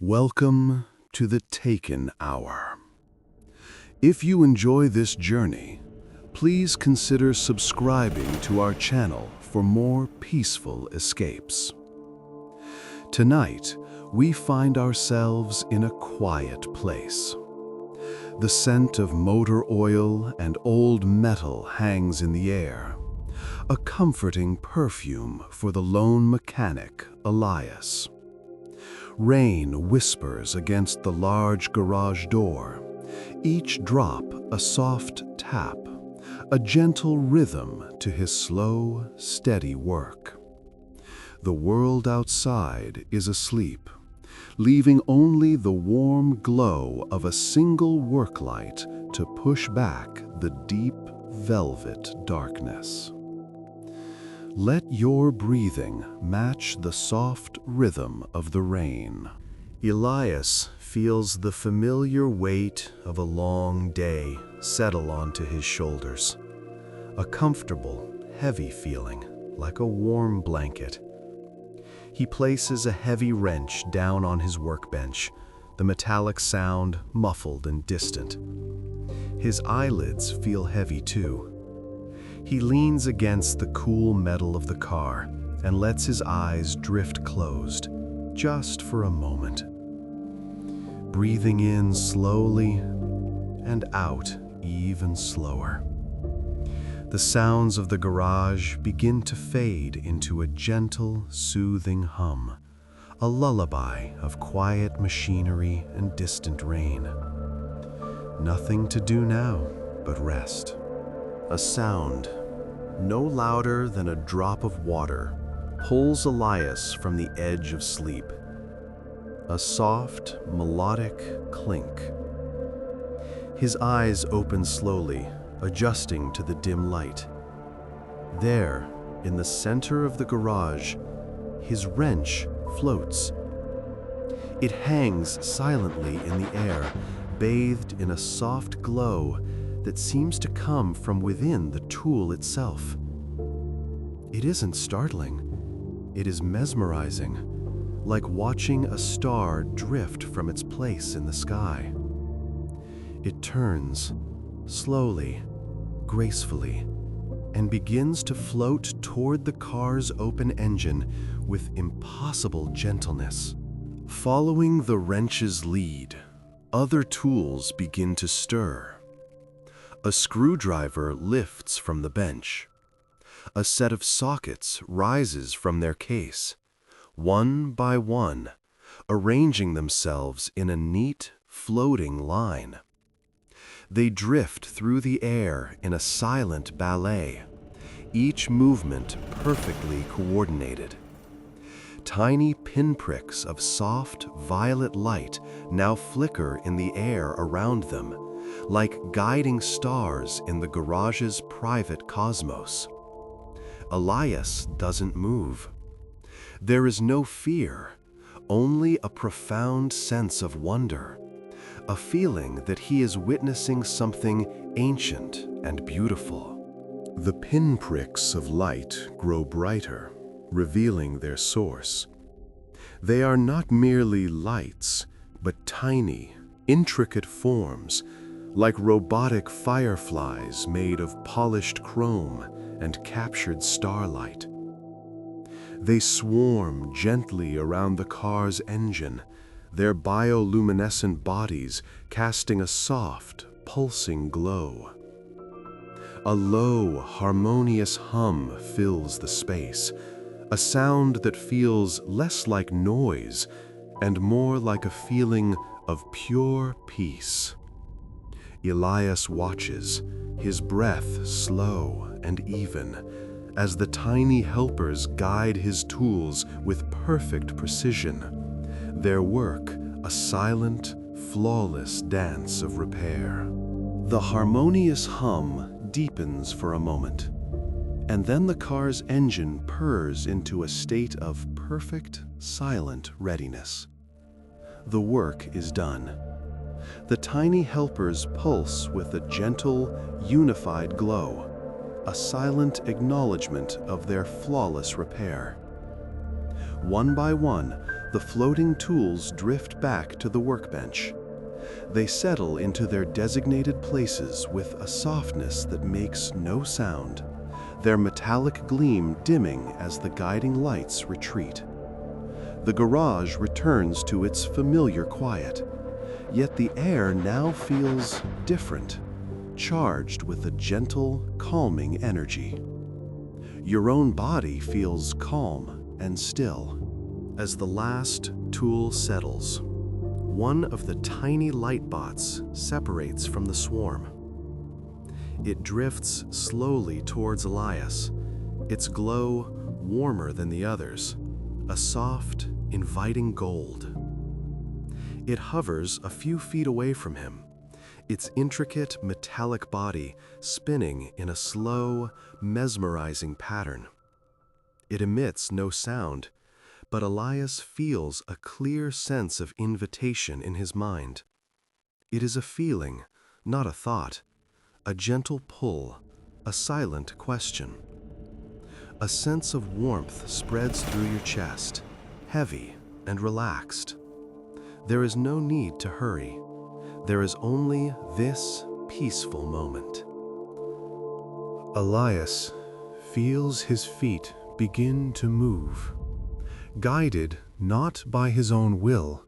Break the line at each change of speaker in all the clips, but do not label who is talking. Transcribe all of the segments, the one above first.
Welcome to the Taken Hour. If you enjoy this journey, please consider subscribing to our channel for more peaceful escapes. Tonight, we find ourselves in a quiet place. The scent of motor oil and old metal hangs in the air, a comforting perfume for the lone mechanic, Elias. Rain whispers against the large garage door, each drop a soft tap, a gentle rhythm to his slow, steady work. The world outside is asleep, leaving only the warm glow of a single work light to push back the deep velvet darkness. Let your breathing match the soft rhythm of the rain. Elias feels the familiar weight of a long day settle onto his shoulders. A comfortable, heavy feeling, like a warm blanket. He places a heavy wrench down on his workbench, the metallic sound muffled and distant. His eyelids feel heavy too. He leans against the cool metal of the car and lets his eyes drift closed, just for a moment. Breathing in slowly and out even slower. The sounds of the garage begin to fade into a gentle, soothing hum, a lullaby of quiet machinery and distant rain. Nothing to do now but rest. A sound, no louder than a drop of water, pulls Elias from the edge of sleep. A soft, melodic clink. His eyes open slowly, adjusting to the dim light. There, in the center of the garage, his wrench floats. It hangs silently in the air, bathed in a soft glow that seems to come from within the tool itself. It isn't startling. It is mesmerizing, like watching a star drift from its place in the sky. It turns, slowly, gracefully, and begins to float toward the car's open engine with impossible gentleness. Following the wrench's lead, other tools begin to stir. A screwdriver lifts from the bench. A set of sockets rises from their case, one by one, arranging themselves in a neat, floating line. They drift through the air in a silent ballet, each movement perfectly coordinated. Tiny pinpricks of soft, violet light now flicker in the air around them, like guiding stars in the garage's private cosmos. Elias doesn't move. There is no fear, only a profound sense of wonder, a feeling that he is witnessing something ancient and beautiful. The pinpricks of light grow brighter, revealing their source. They are not merely lights, but tiny, intricate forms, like robotic fireflies made of polished chrome and captured starlight. They swarm gently around the car's engine, their bioluminescent bodies casting a soft, pulsing glow. A low, harmonious hum fills the space, a sound that feels less like noise and more like a feeling of pure peace. Elias watches, his breath slow and even, as the tiny helpers guide his tools with perfect precision, their work a silent, flawless dance of repair. The harmonious hum deepens for a moment, and then the car's engine purrs into a state of perfect, silent readiness. The work is done. The tiny helpers pulse with a gentle, unified glow, a silent acknowledgement of their flawless repair. One by one, the floating tools drift back to the workbench. They settle into their designated places with a softness that makes no sound, their metallic gleam dimming as the guiding lights retreat. The garage returns to its familiar quiet, yet the air now feels different, charged with a gentle, calming energy. Your own body feels calm and still. As the last tool settles, one of the tiny light bots separates from the swarm. It drifts slowly towards Elias, its glow warmer than the others, a soft, inviting gold. It hovers a few feet away from him, its intricate metallic body spinning in a slow, mesmerizing pattern. It emits no sound, but Elias feels a clear sense of invitation in his mind. It is a feeling, not a thought, a gentle pull, a silent question. A sense of warmth spreads through your chest, heavy and relaxed. There is no need to hurry. There is only this peaceful moment. Elias feels his feet begin to move, guided not by his own will,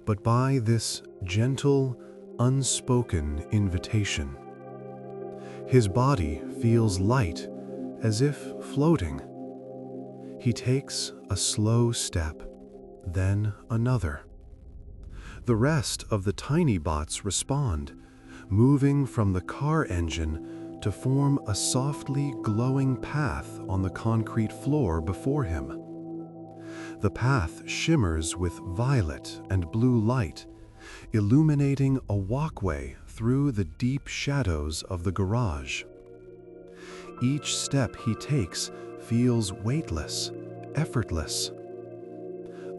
but by this gentle, unspoken invitation. His body feels light, as if floating. He takes a slow step, then another. The rest of the tiny bots respond, moving from the car engine to form a softly glowing path on the concrete floor before him. The path shimmers with violet and blue light, illuminating a walkway through the deep shadows of the garage. Each step he takes feels weightless, effortless.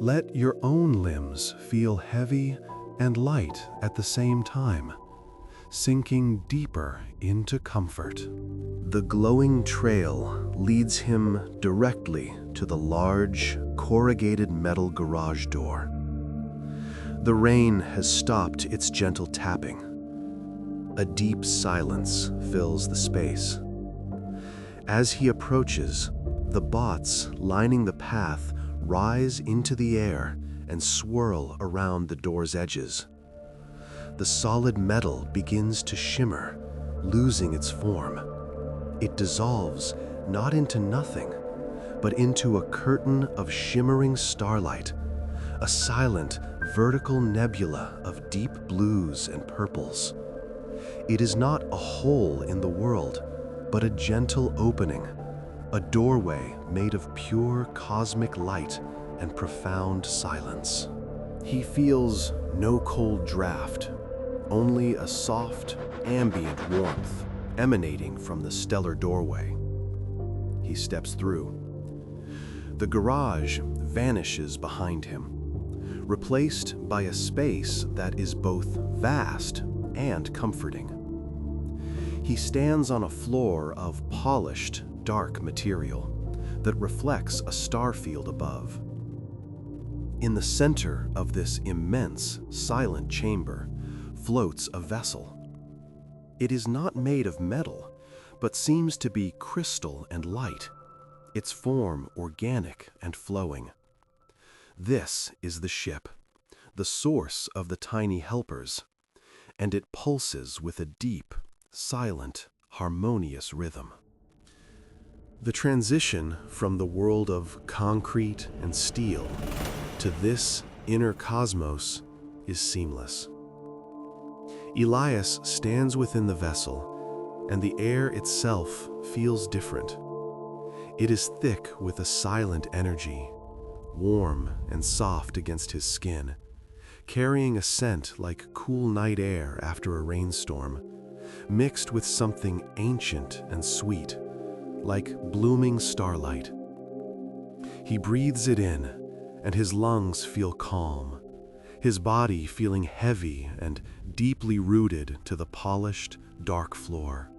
Let your own limbs feel heavy and light at the same time, sinking deeper into comfort. The glowing trail leads him directly to the large, corrugated metal garage door. The rain has stopped its gentle tapping. A deep silence fills the space. As he approaches, the bots lining the path rise into the air and swirl around the door's edges. The solid metal begins to shimmer, losing its form. It dissolves not into nothing, but into a curtain of shimmering starlight, a silent, vertical nebula of deep blues and purples. It is not a hole in the world, but a gentle opening, a doorway made of pure cosmic light and profound silence. He feels no cold draft, only a soft, ambient warmth emanating from the stellar doorway. He steps through. The garage vanishes behind him, replaced by a space that is both vast and comforting. He stands on a floor of polished, dark material that reflects a star field above. In the center of this immense, silent chamber floats a vessel. It is not made of metal, but seems to be crystal and light, its form organic and flowing. This is the ship, the source of the tiny helpers, and it pulses with a deep, silent, harmonious rhythm. The transition from the world of concrete and steel to this inner cosmos is seamless. Elias stands within the vessel, and the air itself feels different. It is thick with a silent energy, warm and soft against his skin, carrying a scent like cool night air after a rainstorm, mixed with something ancient and sweet, like blooming starlight. He breathes it in, and his lungs feel calm, his body feeling heavy and deeply rooted to the polished, dark floor.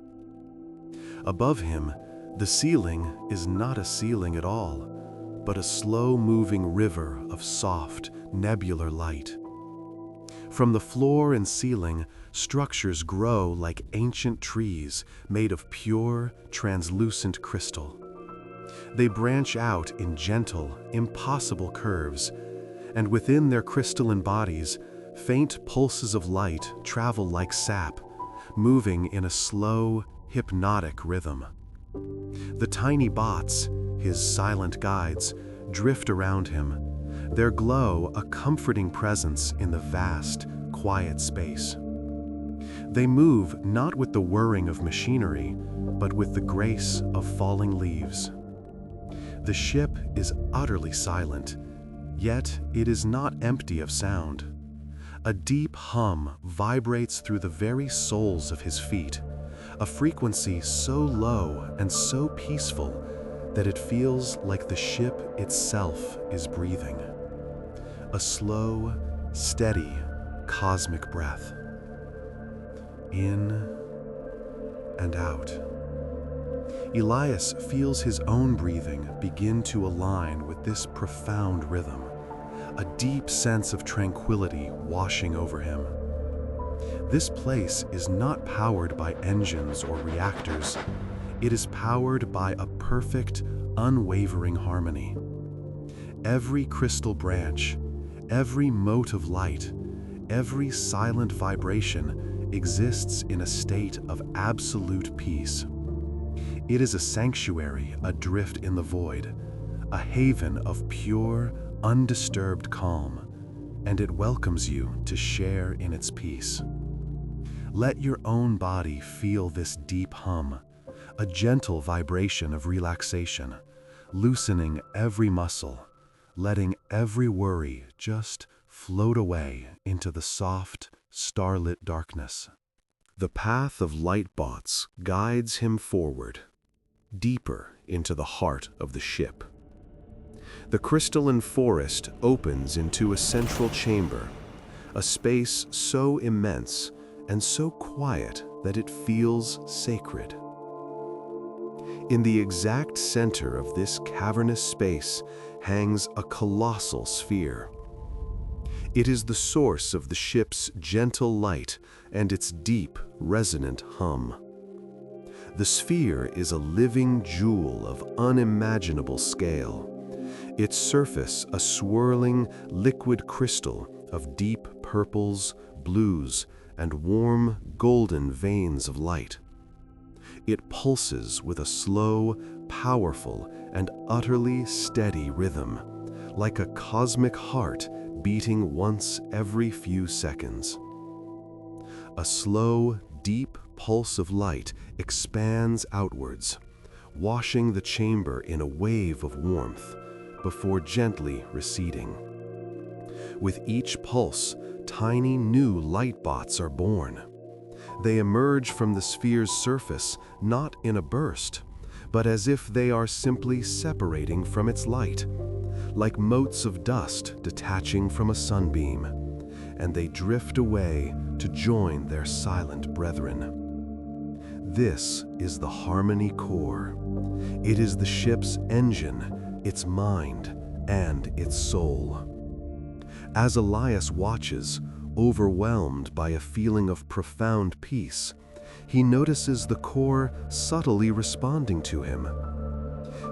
Above him, the ceiling is not a ceiling at all, but a slow-moving river of soft, nebular light. From the floor and ceiling, structures grow like ancient trees made of pure, translucent crystal. They branch out in gentle, impossible curves, and within their crystalline bodies, faint pulses of light travel like sap, moving in a slow, hypnotic rhythm. The tiny bots, his silent guides, drift around him, their glow a comforting presence in the vast, quiet space. They move not with the whirring of machinery, but with the grace of falling leaves. The ship is utterly silent, yet it is not empty of sound. A deep hum vibrates through the very soles of his feet, a frequency so low and so peaceful that it feels like the ship itself is breathing. A slow, steady, cosmic breath. In and out. Elias feels his own breathing begin to align with this profound rhythm, a deep sense of tranquility washing over him. This place is not powered by engines or reactors. It is powered by a perfect, unwavering harmony. Every crystal branch, every mote of light, every silent vibration exists in a state of absolute peace. It is a sanctuary adrift in the void, a haven of pure, undisturbed calm, and it welcomes you to share in its peace. Let your own body feel this deep hum, a gentle vibration of relaxation, loosening every muscle, letting every worry just float away into the soft, starlit darkness. The path of Lightbots guides him forward, deeper into the heart of the ship. The crystalline forest opens into a central chamber, a space so immense and so quiet that it feels sacred. In the exact center of this cavernous space hangs a colossal sphere. It is the source of the ship's gentle light and its deep, resonant hum. The sphere is a living jewel of unimaginable scale, its surface a swirling, liquid crystal of deep purples, blues, and warm, golden veins of light. It pulses with a slow, powerful, and utterly steady rhythm, like a cosmic heart beating once every few seconds. A slow, deep pulse of light expands outwards, washing the chamber in a wave of warmth, before gently receding. With each pulse, tiny new Lightbots are born. They emerge from the sphere's surface not in a burst, but as if they are simply separating from its light, like motes of dust detaching from a sunbeam, and they drift away to join their silent brethren. This is the Harmony Core. It is the ship's engine, its mind, and its soul. As Elias watches, overwhelmed by a feeling of profound peace, he notices the core subtly responding to him.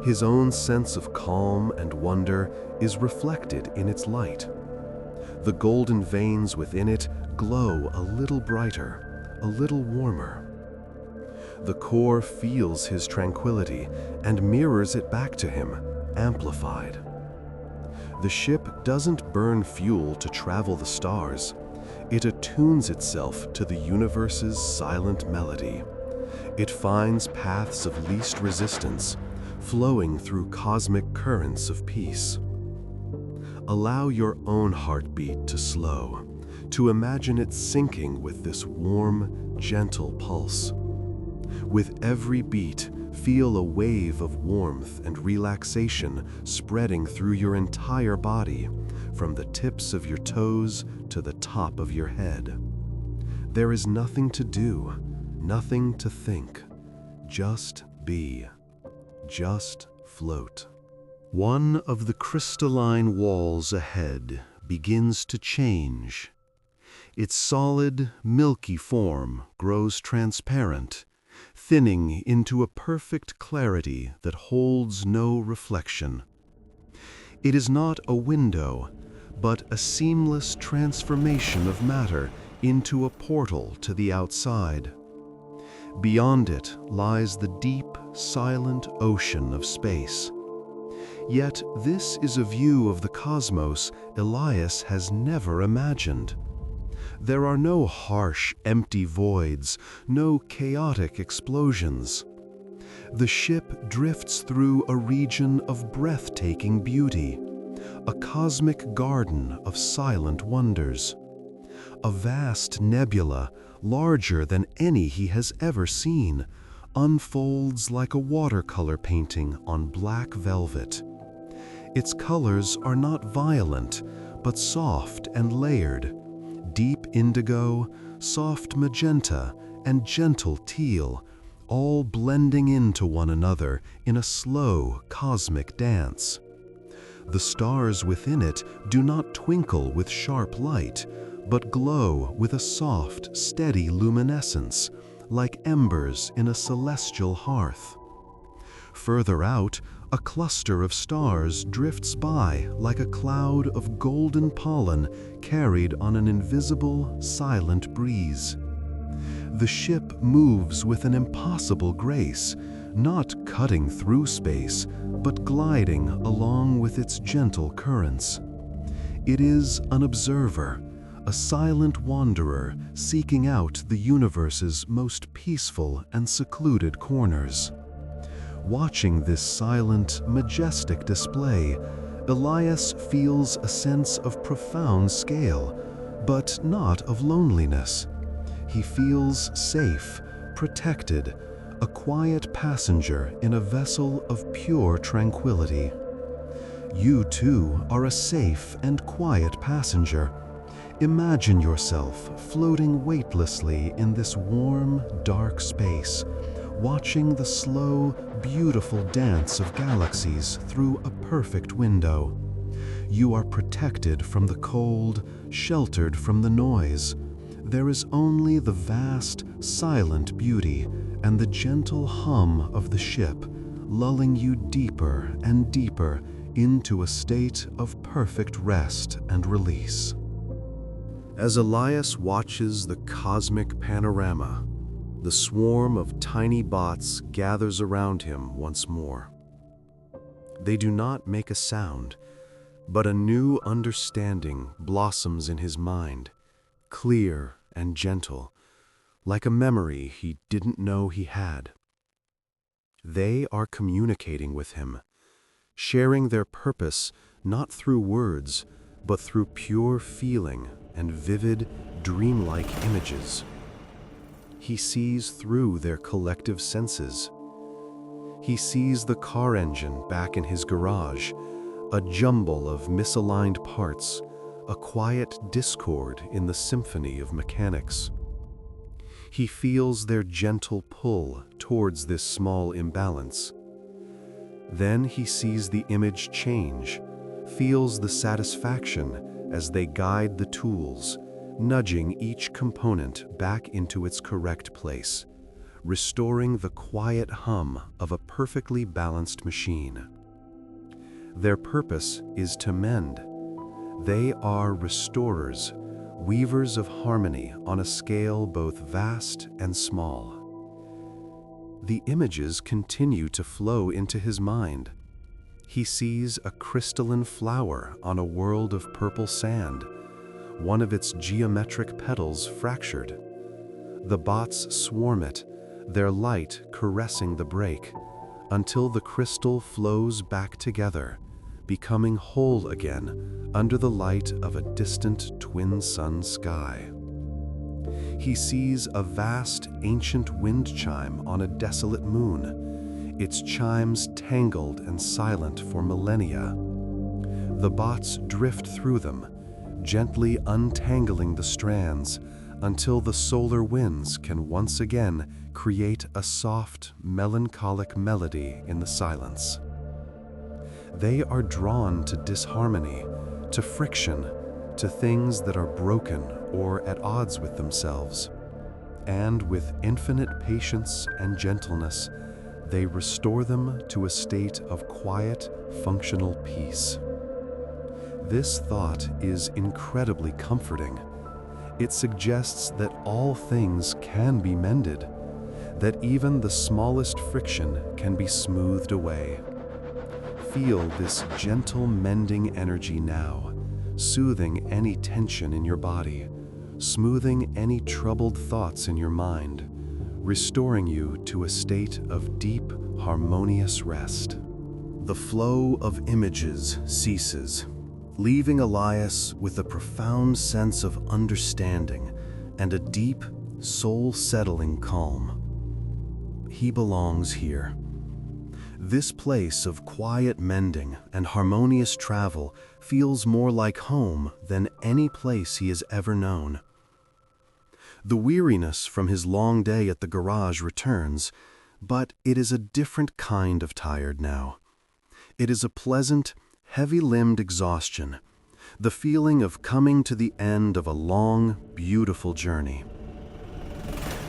His own sense of calm and wonder is reflected in its light. The golden veins within it glow a little brighter, a little warmer. The core feels his tranquility and mirrors it back to him, amplified. The ship doesn't burn fuel to travel the stars. It attunes itself to the universe's silent melody. It finds paths of least resistance, flowing through cosmic currents of peace. Allow your own heartbeat to slow, to imagine it syncing with this warm, gentle pulse. With every beat, feel a wave of warmth and relaxation spreading through your entire body, from the tips of your toes to the top of your head. There is nothing to do, nothing to think. Just be. Just float. One of the crystalline walls ahead begins to change. Its solid, milky form grows transparent, thinning into a perfect clarity that holds no reflection. It is not a window, but a seamless transformation of matter into a portal to the outside. Beyond it lies the deep, silent ocean of space. Yet this is a view of the cosmos Elias has never imagined. There are no harsh, empty voids, no chaotic explosions. The ship drifts through a region of breathtaking beauty, a cosmic garden of silent wonders. A vast nebula, larger than any he has ever seen, unfolds like a watercolor painting on black velvet. Its colors are not violent, but soft and layered. Deep indigo, soft magenta, and gentle teal, all blending into one another in a slow cosmic dance. The stars within it do not twinkle with sharp light, but glow with a soft, steady luminescence, like embers in a celestial hearth. Further out, a cluster of stars drifts by like a cloud of golden pollen carried on an invisible, silent breeze. The ship moves with an impossible grace, not cutting through space, but gliding along with its gentle currents. It is an observer, a silent wanderer seeking out the universe's most peaceful and secluded corners. Watching this silent, majestic display, Elias feels a sense of profound scale, but not of loneliness. He feels safe, protected, a quiet passenger in a vessel of pure tranquility. You too are a safe and quiet passenger. Imagine yourself floating weightlessly in this warm, dark space, watching the slow, beautiful dance of galaxies through a perfect window. You are protected from the cold, sheltered from the noise. There is only the vast, silent beauty and the gentle hum of the ship, lulling you deeper and deeper into a state of perfect rest and release. As Elias watches the cosmic panorama, the swarm of tiny bots gathers around him once more. They do not make a sound, but a new understanding blossoms in his mind, clear and gentle, like a memory he didn't know he had. They are communicating with him, sharing their purpose not through words, but through pure feeling and vivid, dreamlike images. He sees through their collective senses. He sees the car engine back in his garage, a jumble of misaligned parts, a quiet discord in the symphony of mechanics. He feels their gentle pull towards this small imbalance. Then he sees the image change, feels the satisfaction as they guide the tools, nudging each component back into its correct place, restoring the quiet hum of a perfectly balanced machine. Their purpose is to mend. They are restorers, weavers of harmony on a scale both vast and small. The images continue to flow into his mind. He sees a crystalline flower on a world of purple sand, one of its geometric petals fractured. The bots swarm it, their light caressing the break, until the crystal flows back together, becoming whole again under the light of a distant twin-sun sky. He sees a vast, ancient wind chime on a desolate moon, its chimes tangled and silent for millennia. The bots drift through them, gently untangling the strands until the solar winds can once again create a soft, melancholic melody in the silence. They are drawn to disharmony, to friction, to things that are broken or at odds with themselves. And with infinite patience and gentleness, they restore them to a state of quiet, functional peace. This thought is incredibly comforting. It suggests that all things can be mended, that even the smallest friction can be smoothed away. Feel this gentle mending energy now, soothing any tension in your body, smoothing any troubled thoughts in your mind, restoring you to a state of deep, harmonious rest. The flow of images ceases, leaving Elias with a profound sense of understanding and a deep, soul-settling calm. He belongs here. This place of quiet mending and harmonious travel feels more like home than any place he has ever known. The weariness from his long day at the garage returns, but it is a different kind of tired now. It is a pleasant, heavy-limbed exhaustion, the feeling of coming to the end of a long, beautiful journey.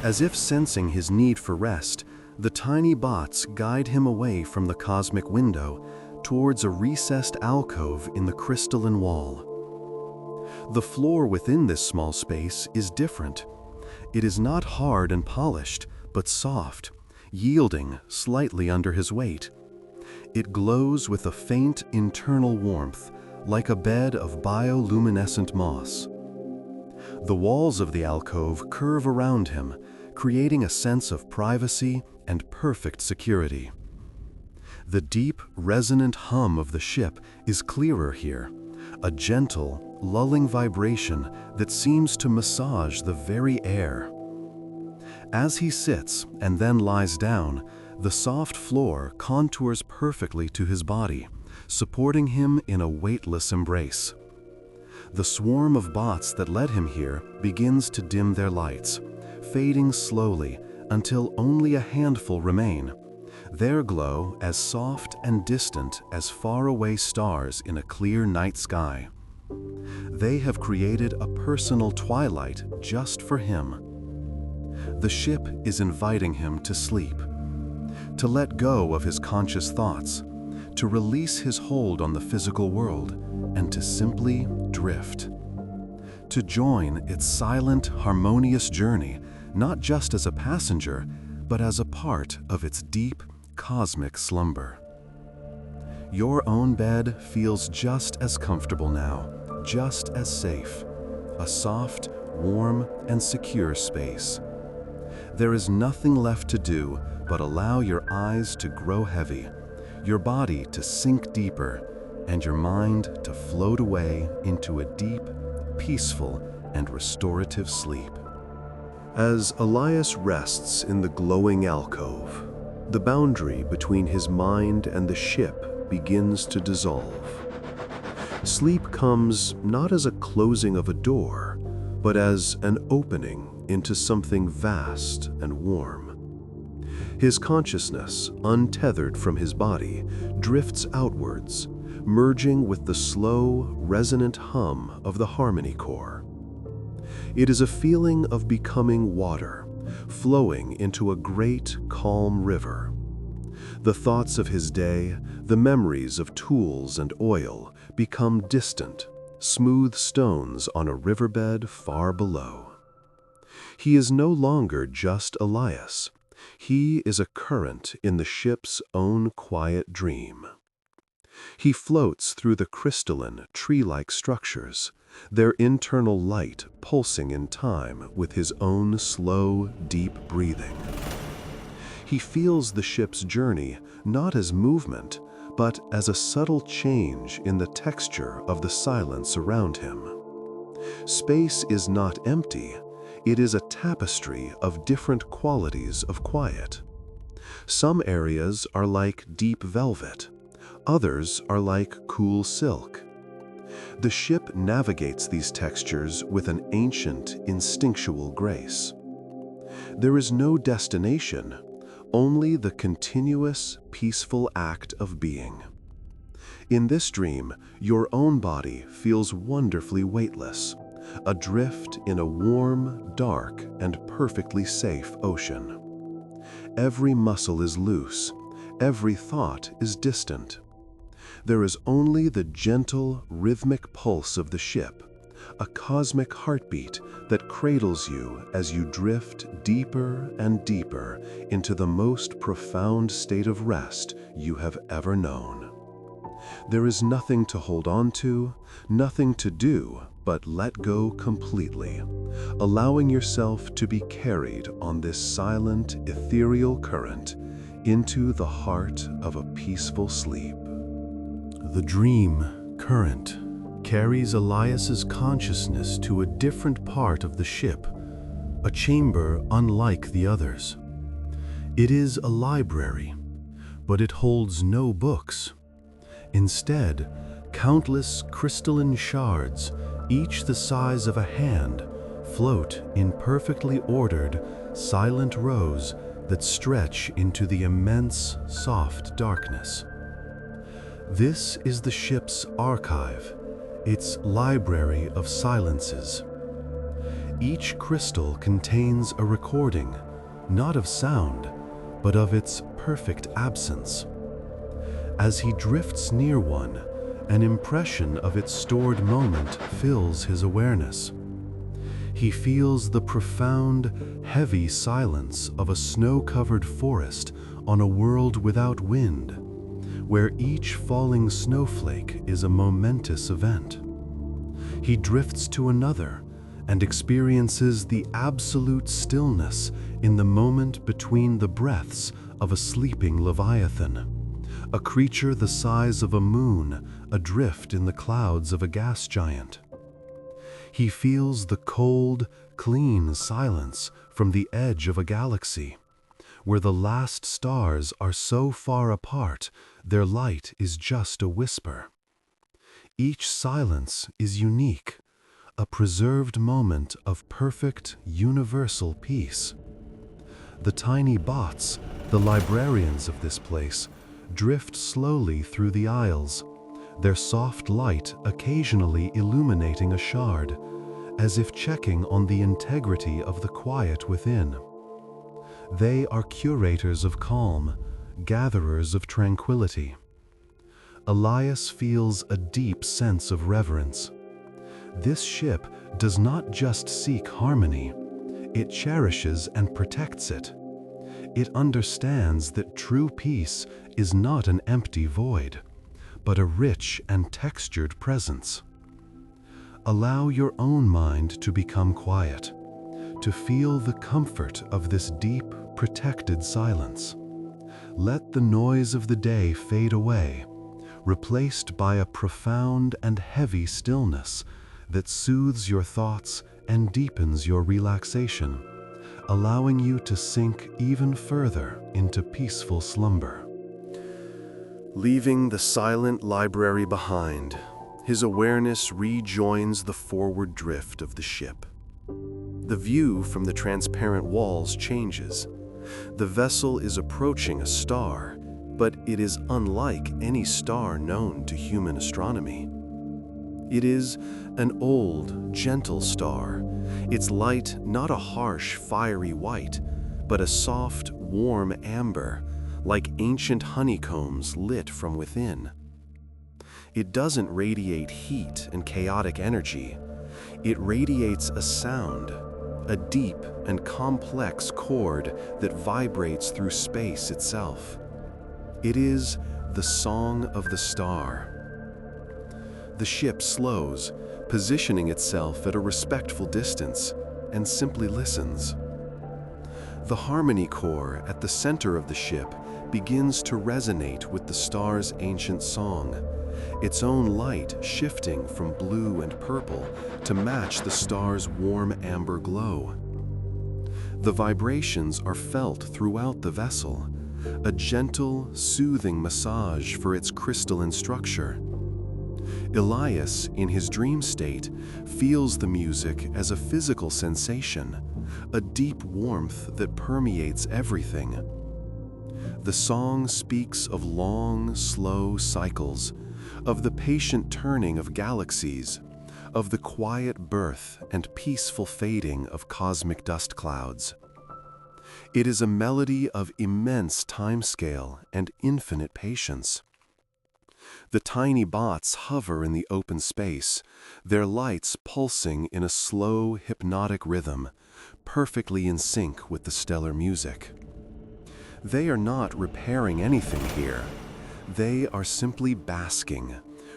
As if sensing his need for rest, the tiny bots guide him away from the cosmic window towards a recessed alcove in the crystalline wall. The floor within this small space is different. It is not hard and polished, but soft, yielding slightly under his weight. It glows with a faint internal warmth, like a bed of bioluminescent moss. The walls of the alcove curve around him, creating a sense of privacy and perfect security. The deep, resonant hum of the ship is clearer here, a gentle, lulling vibration that seems to massage the very air. As he sits and then lies down, the soft floor contours perfectly to his body, supporting him in a weightless embrace. The swarm of bots that led him here begins to dim their lights, fading slowly until only a handful remain, their glow as soft and distant as faraway stars in a clear night sky. They have created a personal twilight just for him. The ship is inviting him to sleep, to let go of his conscious thoughts, to release his hold on the physical world, and to simply drift. To join its silent, harmonious journey, not just as a passenger, but as a part of its deep, cosmic slumber. Your own bed feels just as comfortable now, just as safe. A soft, warm, and secure space. There is nothing left to do but allow your eyes to grow heavy, your body to sink deeper, and your mind to float away into a deep, peaceful, and restorative sleep. As Elias rests in the glowing alcove, the boundary between his mind and the ship begins to dissolve. Sleep comes not as a closing of a door, but as an opening into something vast and warm. His consciousness, untethered from his body, drifts outwards, merging with the slow, resonant hum of the harmony core. It is a feeling of becoming water, flowing into a great, calm river. The thoughts of his day, the memories of tools and oil, become distant, smooth stones on a riverbed far below. He is no longer just Elias. He is a current in the ship's own quiet dream. He floats through the crystalline, tree-like structures, their internal light pulsing in time with his own slow, deep breathing. He feels the ship's journey not as movement, but as a subtle change in the texture of the silence around him. Space is not empty. It is a tapestry of different qualities of quiet. Some areas are like deep velvet. Others are like cool silk. The ship navigates these textures with an ancient, instinctual grace. There is no destination, only the continuous, peaceful act of being. In this dream, your own body feels wonderfully weightless, adrift in a warm, dark, and perfectly safe ocean. Every muscle is loose, every thought is distant. There is only the gentle, rhythmic pulse of the ship, a cosmic heartbeat that cradles you as you drift deeper and deeper into the most profound state of rest you have ever known. There is nothing to hold on to, nothing to do but let go completely, allowing yourself to be carried on this silent, ethereal current into the heart of a peaceful sleep. The dream current carries Elias's consciousness to a different part of the ship, a chamber unlike the others. It is a library, but it holds no books. Instead, countless crystalline shards, each the size of a hand, float in perfectly ordered, silent rows that stretch into the immense, soft darkness. This is the ship's archive, its library of silences. Each crystal contains a recording, not of sound, but of its perfect absence. As he drifts near one, an impression of its stored moment fills his awareness. He feels the profound, heavy silence of a snow-covered forest on a world without wind, where each falling snowflake is a momentous event. He drifts to another and experiences the absolute stillness in the moment between the breaths of a sleeping leviathan, a creature the size of a moon adrift in the clouds of a gas giant. He feels the cold, clean silence from the edge of a galaxy, where the last stars are so far apart their light is just a whisper. Each silence is unique, a preserved moment of perfect, universal peace. The tiny bots, the librarians of this place, drift slowly through the aisles, their soft light occasionally illuminating a shard, as if checking on the integrity of the quiet within. They are curators of calm, gatherers of tranquility. Elias feels a deep sense of reverence. This ship does not just seek harmony, it cherishes and protects it. It understands that true peace is not an empty void, but a rich and textured presence. Allow your own mind to become quiet, to feel the comfort of this deep, protected silence. Let the noise of the day fade away, replaced by a profound and heavy stillness that soothes your thoughts and deepens your relaxation, allowing you to sink even further into peaceful slumber. Leaving the silent library behind, his awareness rejoins the forward drift of the ship. The view from the transparent walls changes. The vessel is approaching a star, but it is unlike any star known to human astronomy. It is an old, gentle star, its light not a harsh, fiery white, but a soft, warm amber, like ancient honeycombs lit from within. It doesn't radiate heat and chaotic energy. It radiates a sound, a deep and complex chord that vibrates through space itself. It is the song of the star. The ship slows, positioning itself at a respectful distance, and simply listens. The harmony core at the center of the ship begins to resonate with the star's ancient song, its own light shifting from blue and purple to match the star's warm amber glow. The vibrations are felt throughout the vessel, a gentle, soothing massage for its crystalline structure. Elias, in his dream state, feels the music as a physical sensation, a deep warmth that permeates everything. The song speaks of long, slow cycles, of the patient turning of galaxies, of the quiet birth and peaceful fading of cosmic dust clouds. It is a melody of immense timescale and infinite patience. The tiny bots hover in the open space, their lights pulsing in a slow, hypnotic rhythm, perfectly in sync with the stellar music. They are not repairing anything here. They are simply basking,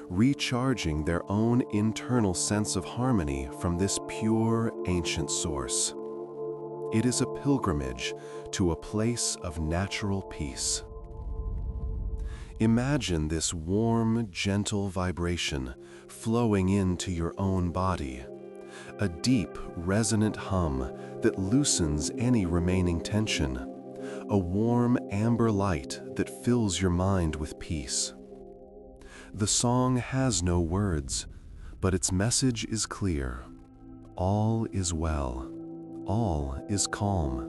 recharging their own internal sense of harmony from this pure, ancient source. It is a pilgrimage to a place of natural peace. Imagine this warm, gentle vibration flowing into your own body, a deep, resonant hum that loosens any remaining tension, a warm amber light that fills your mind with peace. The song has no words, but its message is clear. All is well. All is calm.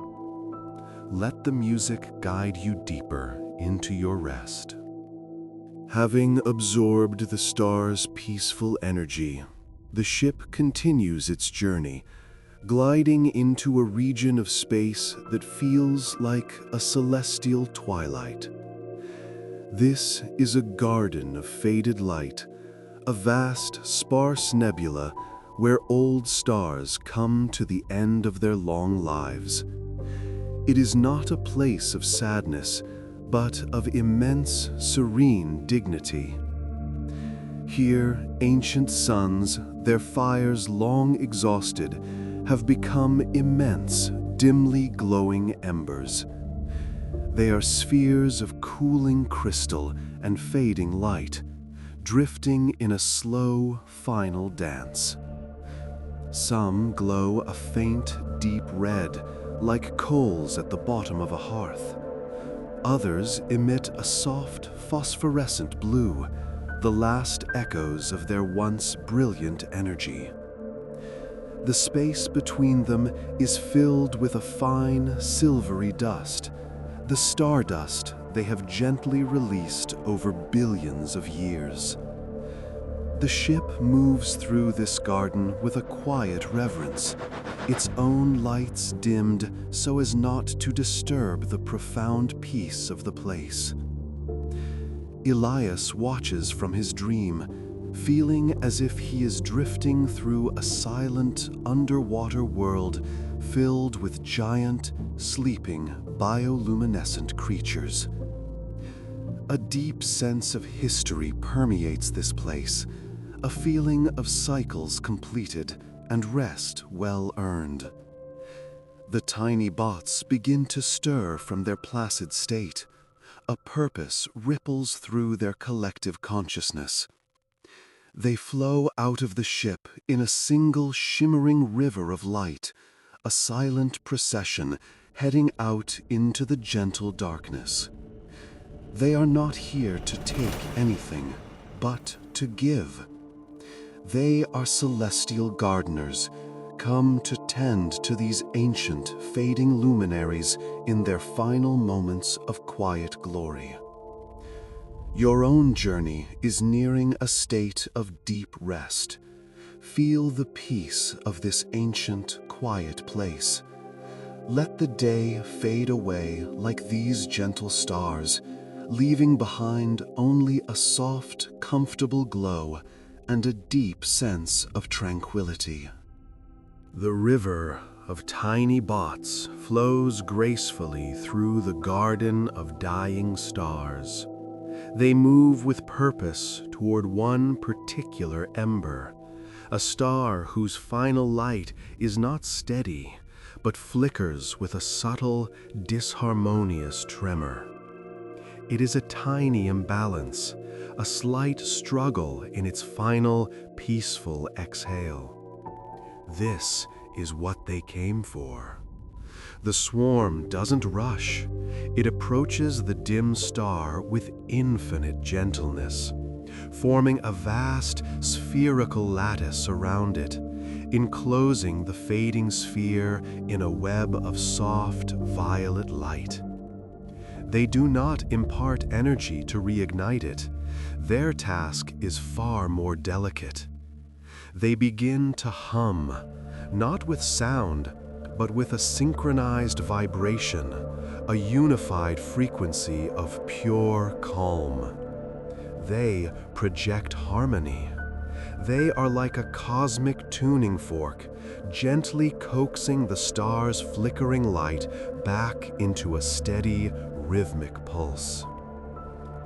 Let the music guide you deeper into your rest. Having absorbed the star's peaceful energy, the ship continues its journey, gliding into a region of space that feels like a celestial twilight. This is a garden of faded light, a vast, sparse nebula where old stars come to the end of their long lives. It is not a place of sadness, but of immense, serene dignity. Here, ancient suns, their fires long exhausted, have become immense, dimly glowing embers. They are spheres of cooling crystal and fading light, drifting in a slow, final dance. Some glow a faint, deep red, like coals at the bottom of a hearth. Others emit a soft, phosphorescent blue, the last echoes of their once brilliant energy. The space between them is filled with a fine, silvery dust, the stardust they have gently released over billions of years. The ship moves through this garden with a quiet reverence, its own lights dimmed so as not to disturb the profound peace of the place. Elias watches from his dream, feeling as if he is drifting through a silent, underwater world filled with giant, sleeping, bioluminescent creatures. A deep sense of history permeates this place, a feeling of cycles completed and rest well earned. The tiny bots begin to stir from their placid state. A purpose ripples through their collective consciousness. They flow out of the ship in a single shimmering river of light, a silent procession heading out into the gentle darkness. They are not here to take anything, but to give. They are celestial gardeners, come to tend to these ancient, fading luminaries in their final moments of quiet glory. Your own journey is nearing a state of deep rest. Feel the peace of this ancient, quiet place. Let the day fade away like these gentle stars, leaving behind only a soft, comfortable glow and a deep sense of tranquility. The river of tiny bots flows gracefully through the garden of dying stars. They move with purpose toward one particular ember, a star whose final light is not steady, but flickers with a subtle, disharmonious tremor. It is a tiny imbalance, a slight struggle in its final, peaceful exhale. This is what they came for. The swarm doesn't rush. It approaches the dim star with infinite gentleness, forming a vast, spherical lattice around it, enclosing the fading sphere in a web of soft, violet light. They do not impart energy to reignite it. Their task is far more delicate. They begin to hum, not with sound, but with a synchronized vibration, a unified frequency of pure calm. They project harmony. They are like a cosmic tuning fork, gently coaxing the star's flickering light back into a steady, rhythmic pulse.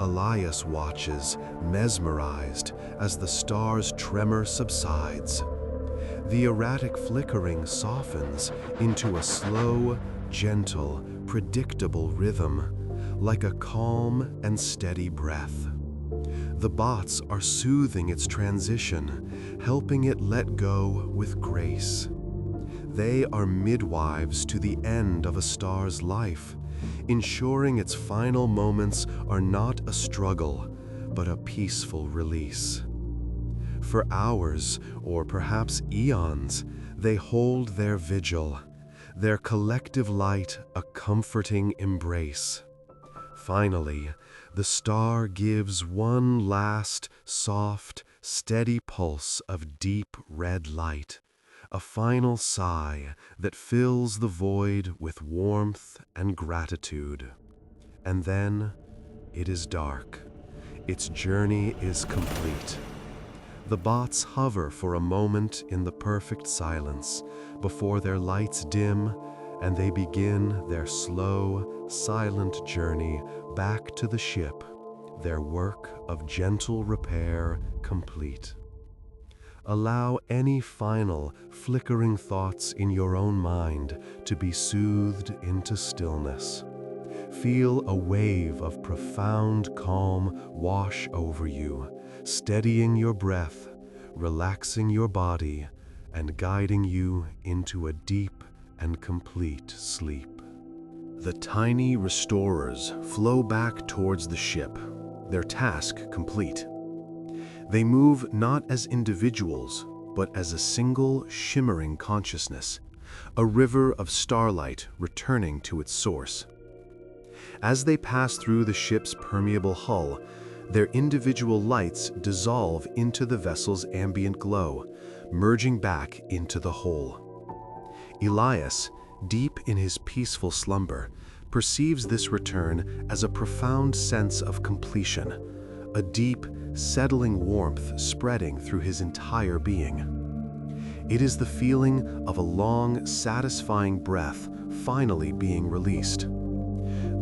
Elias watches, mesmerized, as the star's tremor subsides. The erratic flickering softens into a slow, gentle, predictable rhythm, like a calm and steady breath. The bots are soothing its transition, helping it let go with grace. They are midwives to the end of a star's life, ensuring its final moments are not a struggle, but a peaceful release. For hours, or perhaps eons, they hold their vigil, their collective light a comforting embrace. Finally, the star gives one last, soft, steady pulse of deep red light, a final sigh that fills the void with warmth and gratitude. And then it is dark. Its journey is complete. The bots hover for a moment in the perfect silence before their lights dim and they begin their slow, silent journey back to the ship, their work of gentle repair complete. Allow any final, flickering thoughts in your own mind to be soothed into stillness. Feel a wave of profound calm wash over you, steadying your breath, relaxing your body, and guiding you into a deep and complete sleep. The tiny restorers flow back towards the ship, their task complete. They move not as individuals, but as a single shimmering consciousness, a river of starlight returning to its source. As they pass through the ship's permeable hull, their individual lights dissolve into the vessel's ambient glow, merging back into the whole. Elias, deep in his peaceful slumber, perceives this return as a profound sense of completion, a deep, settling warmth spreading through his entire being. It is the feeling of a long, satisfying breath finally being released.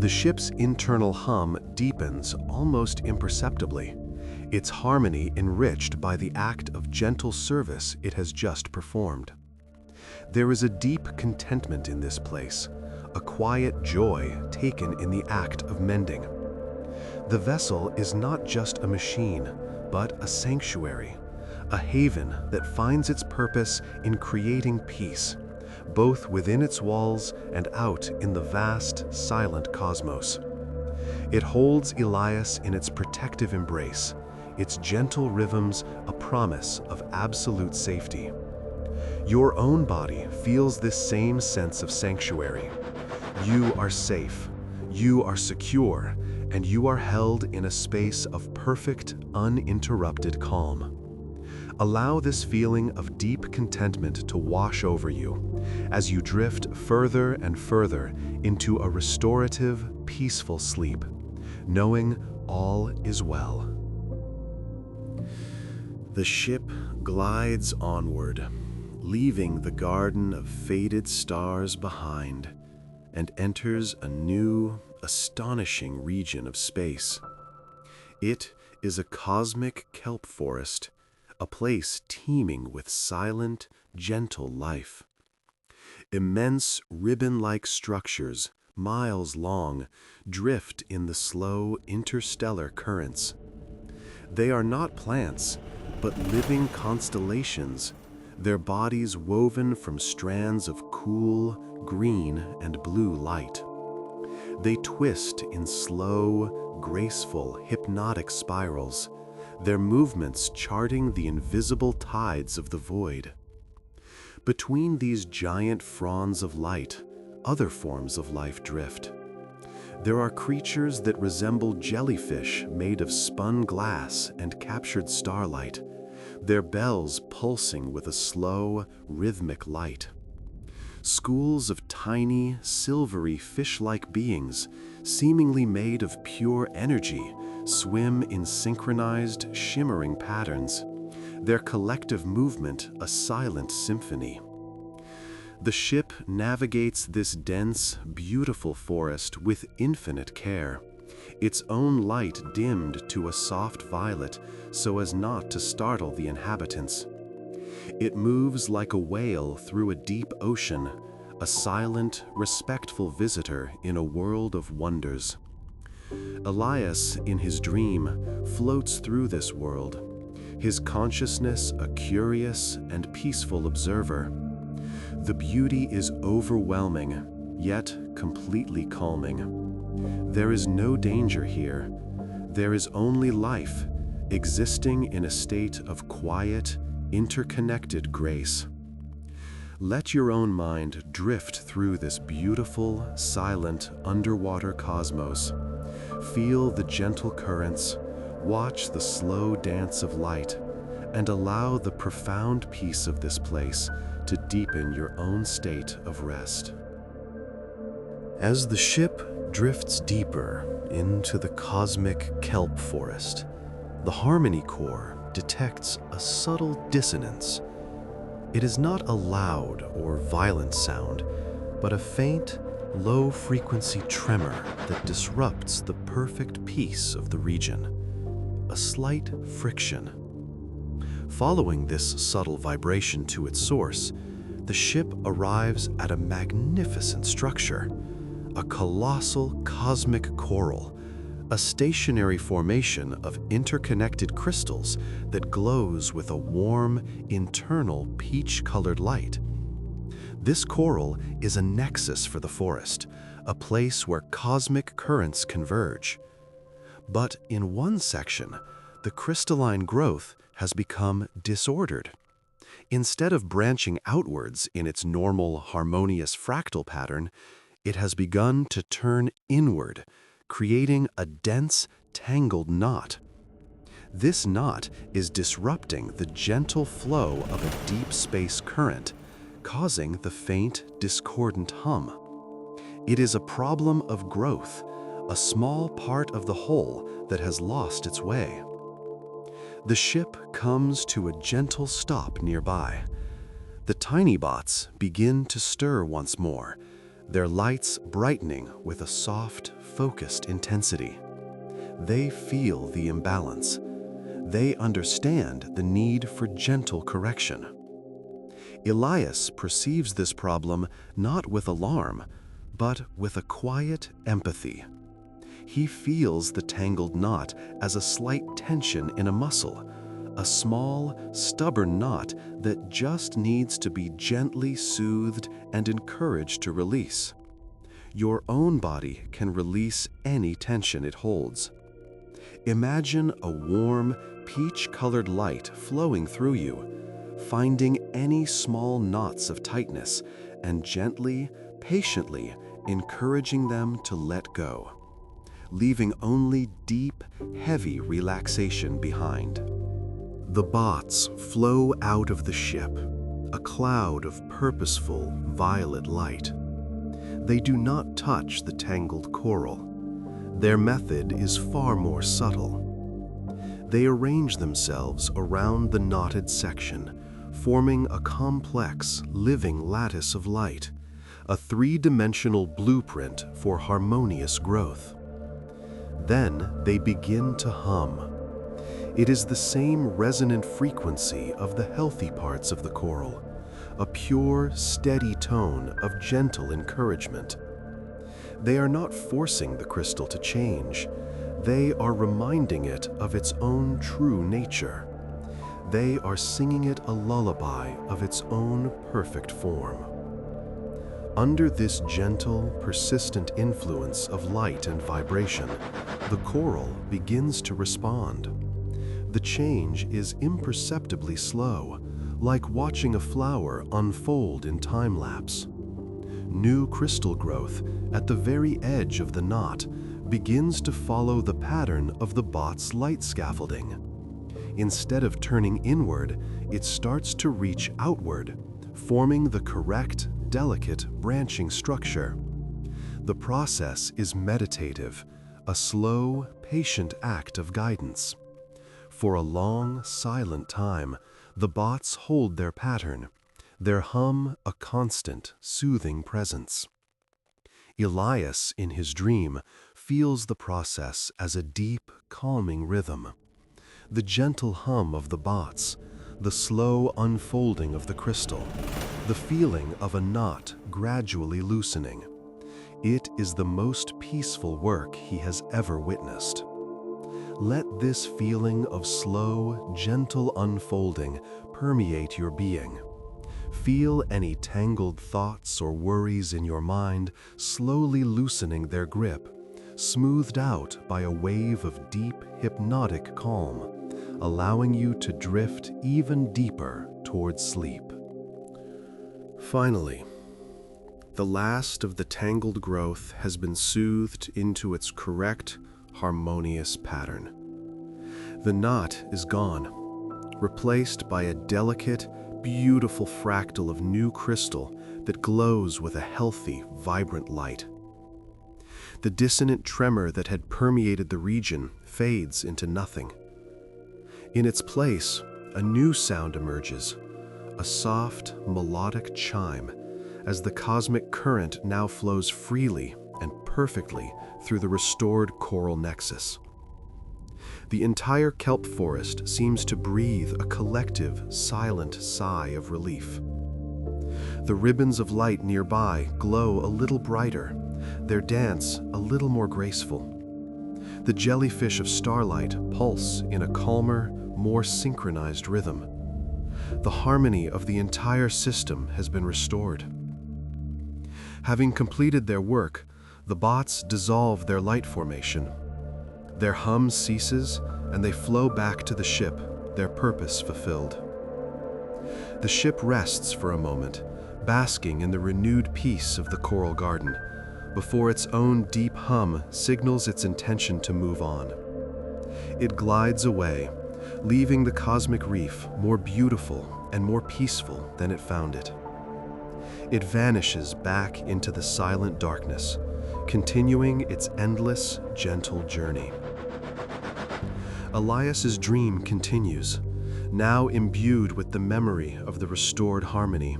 The ship's internal hum deepens almost imperceptibly, its harmony enriched by the act of gentle service it has just performed. There is a deep contentment in this place, a quiet joy taken in the act of mending. The vessel is not just a machine, but a sanctuary, a haven that finds its purpose in creating peace, both within its walls and out in the vast, silent cosmos. It holds Elias in its protective embrace, its gentle rhythms a promise of absolute safety. Your own body feels this same sense of sanctuary. You are safe, you are secure, and you are held in a space of perfect, uninterrupted calm. Allow this feeling of deep contentment to wash over you as you drift further and further into a restorative, peaceful sleep, knowing all is well. The ship glides onward, leaving the garden of faded stars behind, and enters a new, astonishing region of space. It is a cosmic kelp forest, a place teeming with silent, gentle life. Immense ribbon-like structures, miles long, drift in the slow interstellar currents. They are not plants, but living constellations, their bodies woven from strands of cool, green, and blue light. They twist in slow, graceful, hypnotic spirals, their movements charting the invisible tides of the void. Between these giant fronds of light, other forms of life drift. There are creatures that resemble jellyfish made of spun glass and captured starlight, their bells pulsing with a slow, rhythmic light. Schools of tiny, silvery fish-like beings, seemingly made of pure energy, swim in synchronized, shimmering patterns, their collective movement a silent symphony. The ship navigates this dense, beautiful forest with infinite care, its own light dimmed to a soft violet so as not to startle the inhabitants. It moves like a whale through a deep ocean, a silent, respectful visitor in a world of wonders. Elias, in his dream, floats through this world, his consciousness a curious and peaceful observer. The beauty is overwhelming, yet completely calming. There is no danger here. There is only life, existing in a state of quiet, interconnected grace. Let your own mind drift through this beautiful, silent, underwater cosmos. Feel the gentle currents, watch the slow dance of light, and allow the profound peace of this place to deepen your own state of rest. As the ship drifts deeper into the cosmic kelp forest, the Harmony Core detects a subtle dissonance. It is not a loud or violent sound, but a faint, low-frequency tremor that disrupts the perfect peace of the region. A slight friction. Following this subtle vibration to its source, the ship arrives at a magnificent structure, a colossal cosmic coral, a stationary formation of interconnected crystals that glows with a warm, internal peach-colored light. This coral is a nexus for the forest, a place where cosmic currents converge. But in one section, the crystalline growth has become disordered. Instead of branching outwards in its normal, harmonious fractal pattern, it has begun to turn inward, creating a dense, tangled knot. This knot is disrupting the gentle flow of a deep space current, causing the faint, discordant hum. It is a problem of growth, a small part of the whole that has lost its way. The ship comes to a gentle stop nearby. The tiny bots begin to stir once more, their lights brightening with a soft, focused intensity. They feel the imbalance. They understand the need for gentle correction. Elias perceives this problem not with alarm, but with a quiet empathy. He feels the tangled knot as a slight tension in a muscle, a small, stubborn knot that just needs to be gently soothed and encouraged to release. Your own body can release any tension it holds. Imagine a warm, peach-colored light flowing through you, finding any small knots of tightness and gently, patiently encouraging them to let go, leaving only deep, heavy relaxation behind. The bots flow out of the ship, a cloud of purposeful, violet light. They do not touch the tangled coral. Their method is far more subtle. They arrange themselves around the knotted section, forming a complex, living lattice of light, a three-dimensional blueprint for harmonious growth. Then they begin to hum. It is the same resonant frequency of the healthy parts of the coral, a pure, steady tone of gentle encouragement. They are not forcing the crystal to change. They are reminding it of its own true nature. They are singing it a lullaby of its own perfect form. Under this gentle, persistent influence of light and vibration, the coral begins to respond. The change is imperceptibly slow, like watching a flower unfold in time-lapse. new crystal growth at the very edge of the knot begins to follow the pattern of the bot's light scaffolding. Instead of turning inward, it starts to reach outward, forming the correct, delicate branching structure. The process is meditative, a slow, patient act of guidance. For a long, silent time, the bots hold their pattern, their hum a constant, soothing presence. Elias, in his dream, feels the process as a deep, calming rhythm. The gentle hum of the bots, the slow unfolding of the crystal, the feeling of a knot gradually loosening. It is the most peaceful work he has ever witnessed. Let this feeling of slow, gentle unfolding permeate your being. Feel any tangled thoughts or worries in your mind slowly loosening their grip, smoothed out by a wave of deep, hypnotic calm, allowing you to drift even deeper towards sleep. Finally, the last of the tangled growth has been soothed into its correct, harmonious pattern. The knot is gone, replaced by a delicate, beautiful fractal of new crystal that glows with a healthy, vibrant light. The dissonant tremor that had permeated the region fades into nothing. In its place, a new sound emerges, a soft, melodic chime, as the cosmic current now flows freely and perfectly through the restored coral nexus. The entire kelp forest seems to breathe a collective, silent sigh of relief. The ribbons of light nearby glow a little brighter, their dance a little more graceful. The jellyfish of starlight pulse in a calmer, more synchronized rhythm. The harmony of the entire system has been restored. Having completed their work, the bots dissolve their light formation. Their hum ceases, and they flow back to the ship, their purpose fulfilled. The ship rests for a moment, basking in the renewed peace of the coral garden, before its own deep hum signals its intention to move on. It glides away, leaving the cosmic reef more beautiful and more peaceful than it found it. It vanishes back into the silent darkness, continuing its endless, gentle journey. Elias's dream continues, now imbued with the memory of the restored harmony,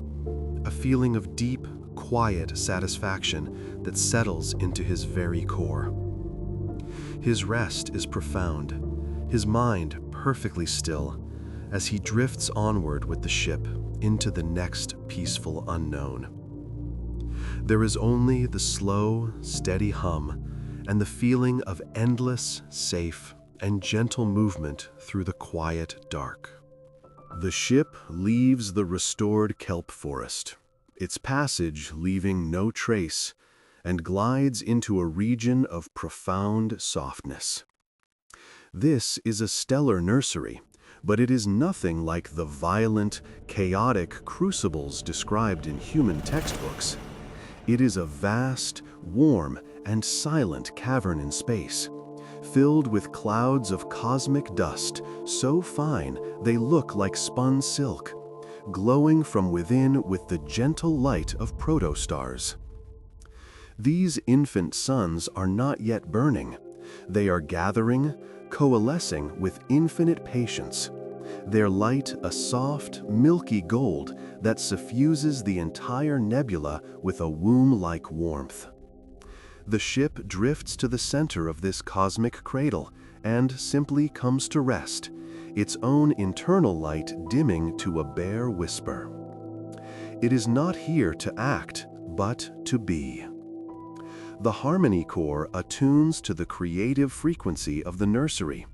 a feeling of deep, quiet satisfaction that settles into his very core. His rest is profound, his mind perfectly still, as he drifts onward with the ship into the next peaceful unknown. There is only the slow, steady hum and the feeling of endless, safe, and gentle movement through the quiet dark. The ship leaves the restored kelp forest, its passage leaving no trace, and glides into a region of profound softness. This is a stellar nursery, but it is nothing like the violent, chaotic crucibles described in human textbooks. It is a vast, warm, and silent cavern in space, filled with clouds of cosmic dust so fine they look like spun silk, glowing from within with the gentle light of protostars. These infant suns are not yet burning. They are gathering, coalescing with infinite patience, their light a soft, milky gold that suffuses the entire nebula with a womb-like warmth. The ship drifts to the center of this cosmic cradle and simply comes to rest, its own internal light dimming to a bare whisper. It is not here to act, but to be. The harmony core attunes to the creative frequency of the nursery,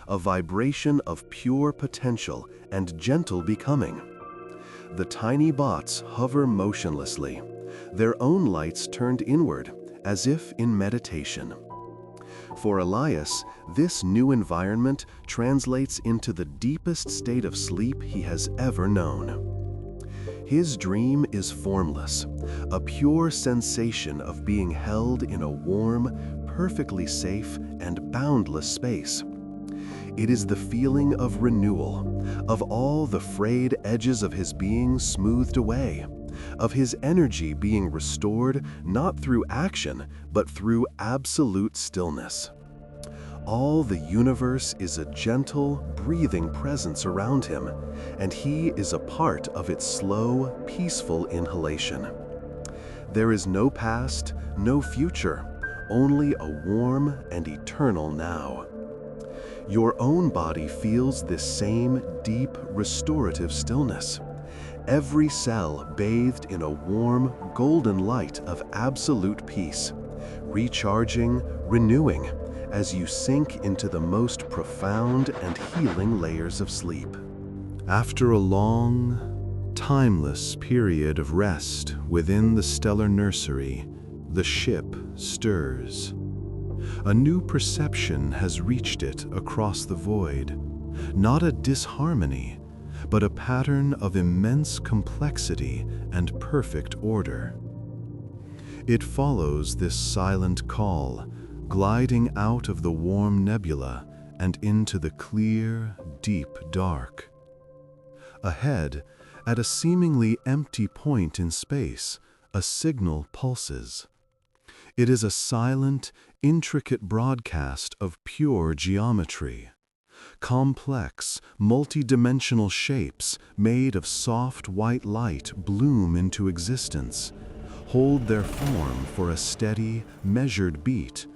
a vibration of pure potential and gentle becoming. The tiny bots hover motionlessly, their own lights turned inward, as if in meditation. For Elias, this new environment translates into the deepest state of sleep he has ever known. His dream is formless, a pure sensation of being held in a warm, perfectly safe, and boundless space. It is the feeling of renewal, of all the frayed edges of his being smoothed away, of his energy being restored not through action, but through absolute stillness. All the universe is a gentle, breathing presence around him, and he is a part of its slow, peaceful inhalation. There is no past, no future, only a warm and eternal now. Your own body feels this same deep, restorative stillness. Every cell bathed in a warm, golden light of absolute peace, recharging, renewing, as you sink into the most profound and healing layers of sleep. After a long, timeless period of rest within the stellar nursery, the ship stirs. A new perception has reached it across the void, not a disharmony, but a pattern of immense complexity and perfect order. It follows this silent call, gliding out of the warm nebula and into the clear, deep dark. Ahead, at a seemingly empty point in space, a signal pulses. It is a silent, intricate broadcast of pure geometry. Complex, multi-dimensional shapes made of soft white light bloom into existence, hold their form for a steady, measured beat,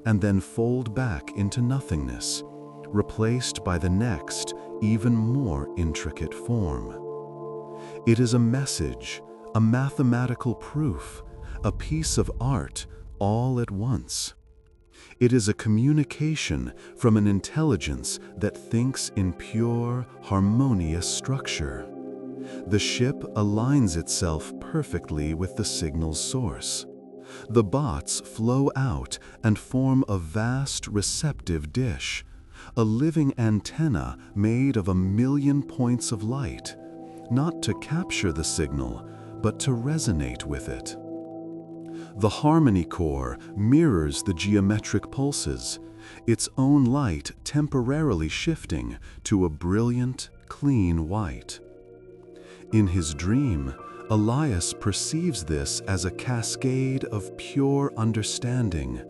and then fold back into nothingness, replaced by the next, even more intricate form. It is a message, a mathematical proof, a piece of art, all at once. It is a communication from an intelligence that thinks in pure, harmonious structure. The ship aligns itself perfectly with the signal's source. The bots flow out and form a vast receptive dish, a living antenna made of 1,000,000 points of light, not to capture the signal, but to resonate with it. The harmony core mirrors the geometric pulses, its own light temporarily shifting to a brilliant, clean white. In his dream, Elias perceives this as a cascade of pure understanding.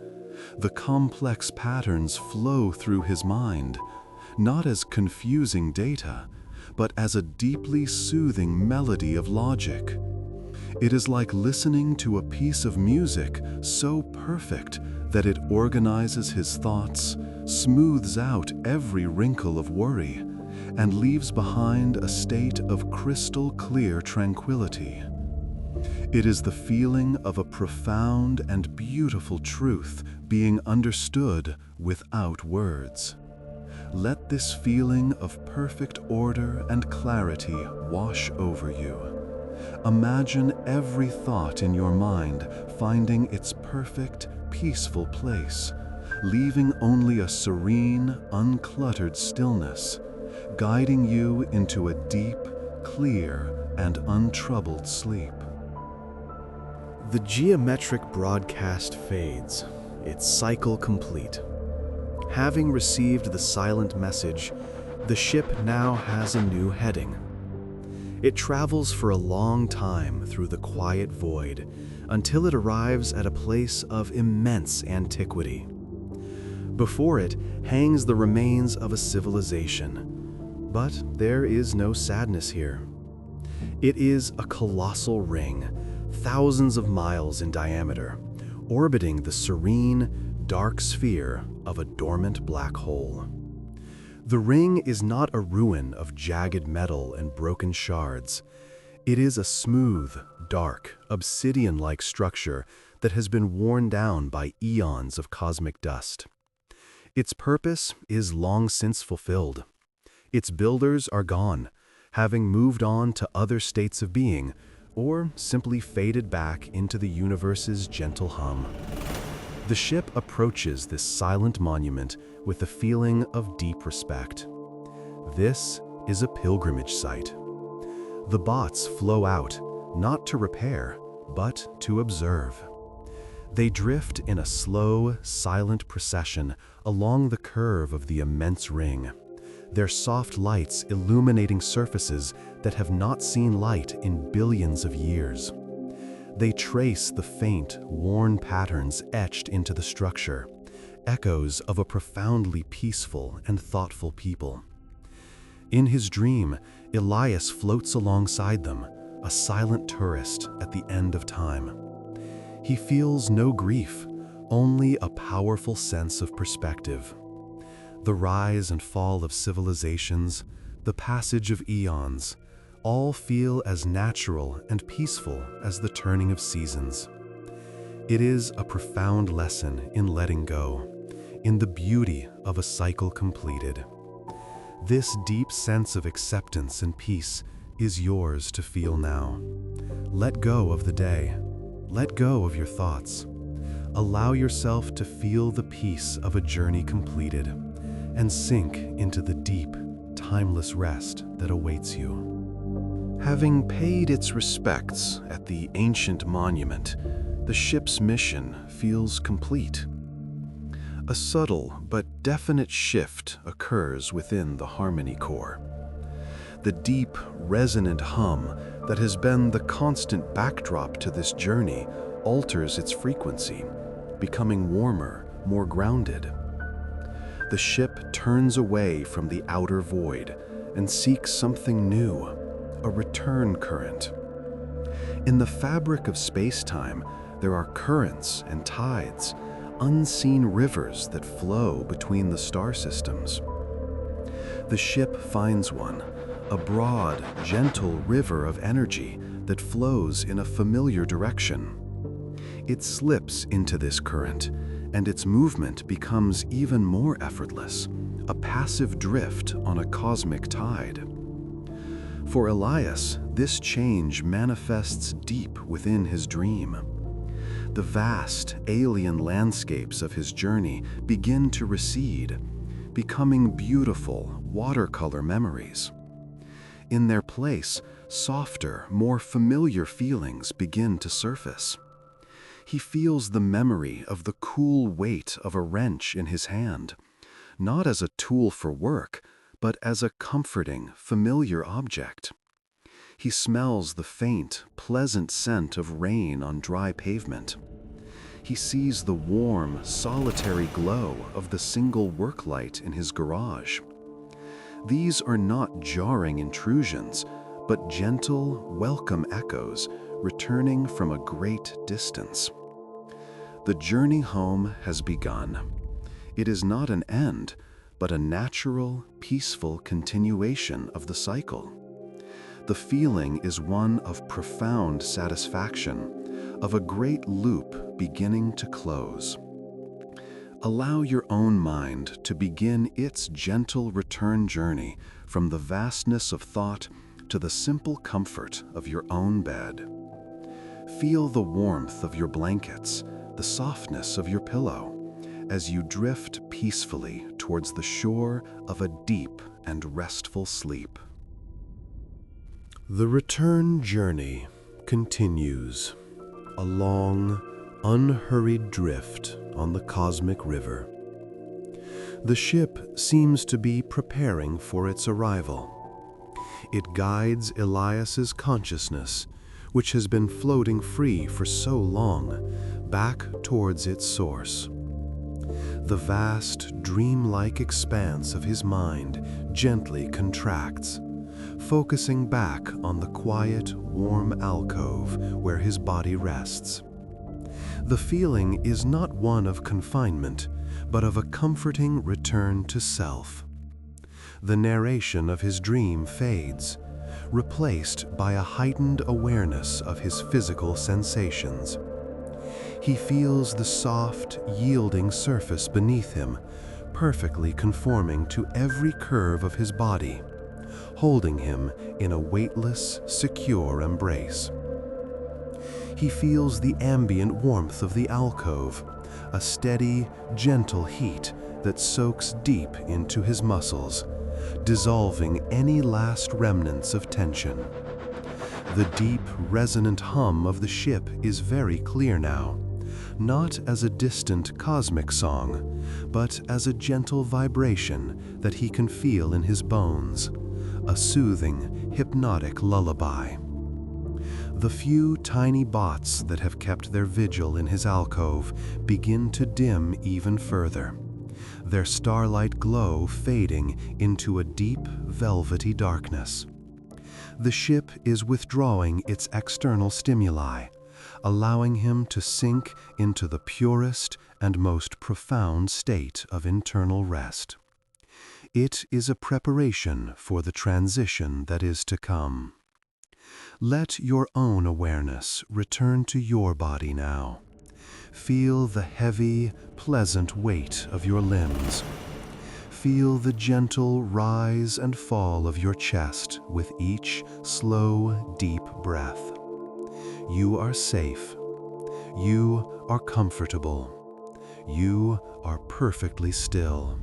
The complex patterns flow through his mind, not as confusing data, but as a deeply soothing melody of logic. It is like listening to a piece of music so perfect that it organizes his thoughts, smooths out every wrinkle of worry, and leaves behind a state of crystal clear tranquility. It is the feeling of a profound and beautiful truth being understood without words. Let this feeling of perfect order and clarity wash over you. Imagine every thought in your mind finding its perfect, peaceful place, leaving only a serene, uncluttered stillness, guiding you into a deep, clear, and untroubled sleep. The geometric broadcast fades, its cycle complete. Having received the silent message, the ship now has a new heading. It travels for a long time through the quiet void until it arrives at a place of immense antiquity. Before it hangs the remains of a civilization, but there is no sadness here. It is a colossal ring, thousands of miles in diameter, orbiting the serene, dark sphere of a dormant black hole. The ring is not a ruin of jagged metal and broken shards. It is a smooth, dark, obsidian-like structure that has been worn down by eons of cosmic dust. Its purpose is long since fulfilled. Its builders are gone, having moved on to other states of being, or simply faded back into the universe's gentle hum. The ship approaches this silent monument with a feeling of deep respect. This is a pilgrimage site. The bots flow out, not to repair, but to observe. They drift in a slow, silent procession along the curve of the immense ring, their soft lights illuminating surfaces that have not seen light in billions of years. They trace the faint, worn patterns etched into the structure, echoes of a profoundly peaceful and thoughtful people. In his dream, Elias floats alongside them, a silent tourist at the end of time. He feels no grief, only a powerful sense of perspective. The rise and fall of civilizations, the passage of eons, all feel as natural and peaceful as the turning of seasons. It is a profound lesson in letting go, in the beauty of a cycle completed. This deep sense of acceptance and peace is yours to feel now. Let go of the day. Let go of your thoughts. Allow yourself to feel the peace of a journey completed and sink into the deep, timeless rest that awaits you. Having paid its respects at the ancient monument, the ship's mission feels complete. A subtle but definite shift occurs within the Harmony core. The deep, resonant hum that has been the constant backdrop to this journey alters its frequency, becoming warmer, more grounded. The ship turns away from the outer void and seeks something new, a return current. In the fabric of space-time, there are currents and tides, unseen rivers that flow between the star systems. The ship finds one, a broad, gentle river of energy that flows in a familiar direction. It slips into this current, and its movement becomes even more effortless, a passive drift on a cosmic tide. For Elias, this change manifests deep within his dream. The vast, alien landscapes of his journey begin to recede, becoming beautiful, watercolor memories. In their place, softer, more familiar feelings begin to surface. He feels the memory of the cool weight of a wrench in his hand, not as a tool for work, but as a comforting, familiar object. He smells the faint, pleasant scent of rain on dry pavement. He sees the warm, solitary glow of the single work light in his garage. These are not jarring intrusions, but gentle, welcome echoes returning from a great distance. The journey home has begun. It is not an end, but a natural, peaceful continuation of the cycle. The feeling is one of profound satisfaction, of a great loop beginning to close. Allow your own mind to begin its gentle return journey from the vastness of thought to the simple comfort of your own bed. Feel the warmth of your blankets, the softness of your pillow, as you drift peacefully towards the shore of a deep and restful sleep. The return journey continues, a long, unhurried drift on the cosmic river. The ship seems to be preparing for its arrival. It guides Elias's consciousness, which has been floating free for so long, back towards its source. The vast, dreamlike expanse of his mind gently contracts, focusing back on the quiet, warm alcove where his body rests. The feeling is not one of confinement, but of a comforting return to self. The narration of his dream fades, replaced by a heightened awareness of his physical sensations. He feels the soft, yielding surface beneath him, perfectly conforming to every curve of his body, holding him in a weightless, secure embrace. He feels the ambient warmth of the alcove, a steady, gentle heat that soaks deep into his muscles, dissolving any last remnants of tension. The deep, resonant hum of the ship is very clear now, not as a distant cosmic song, but as a gentle vibration that he can feel in his bones, a soothing, hypnotic lullaby. The few tiny bots that have kept their vigil in his alcove begin to dim even further, their starlight glow fading into a deep, velvety darkness. The ship is withdrawing its external stimuli, allowing him to sink into the purest and most profound state of internal rest. It is a preparation for the transition that is to come. Let your own awareness return to your body now. Feel the heavy, pleasant weight of your limbs. Feel the gentle rise and fall of your chest with each slow, deep breath. You are safe. You are comfortable. You are perfectly still.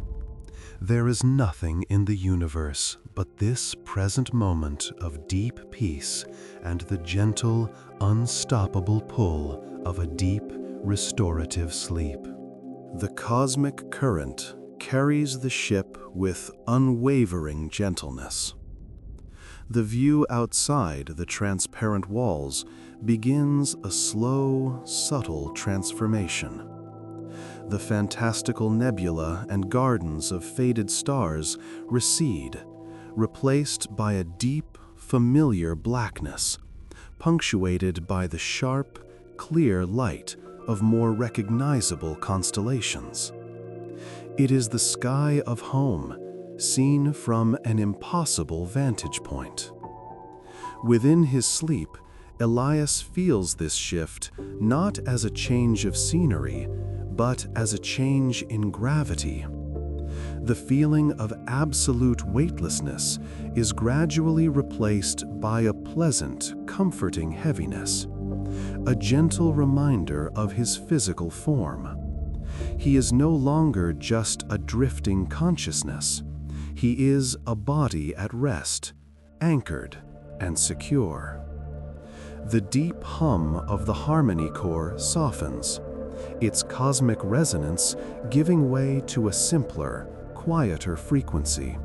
There is nothing in the universe but this present moment of deep peace and the gentle, unstoppable pull of a deep, restorative sleep. The cosmic current carries the ship with unwavering gentleness. The view outside the transparent walls begins a slow, subtle transformation. The fantastical nebula and gardens of faded stars recede, replaced by a deep, familiar blackness, punctuated by the sharp, clear light of more recognizable constellations. It is the sky of home, seen from an impossible vantage point. Within his sleep, Elias feels this shift not as a change of scenery, but as a change in gravity. The feeling of absolute weightlessness is gradually replaced by a pleasant, comforting heaviness, a gentle reminder of his physical form. He is no longer just a drifting consciousness. He is a body at rest, anchored and secure. The deep hum of the harmony core softens, its cosmic resonance giving way to a simpler, quieter frequency,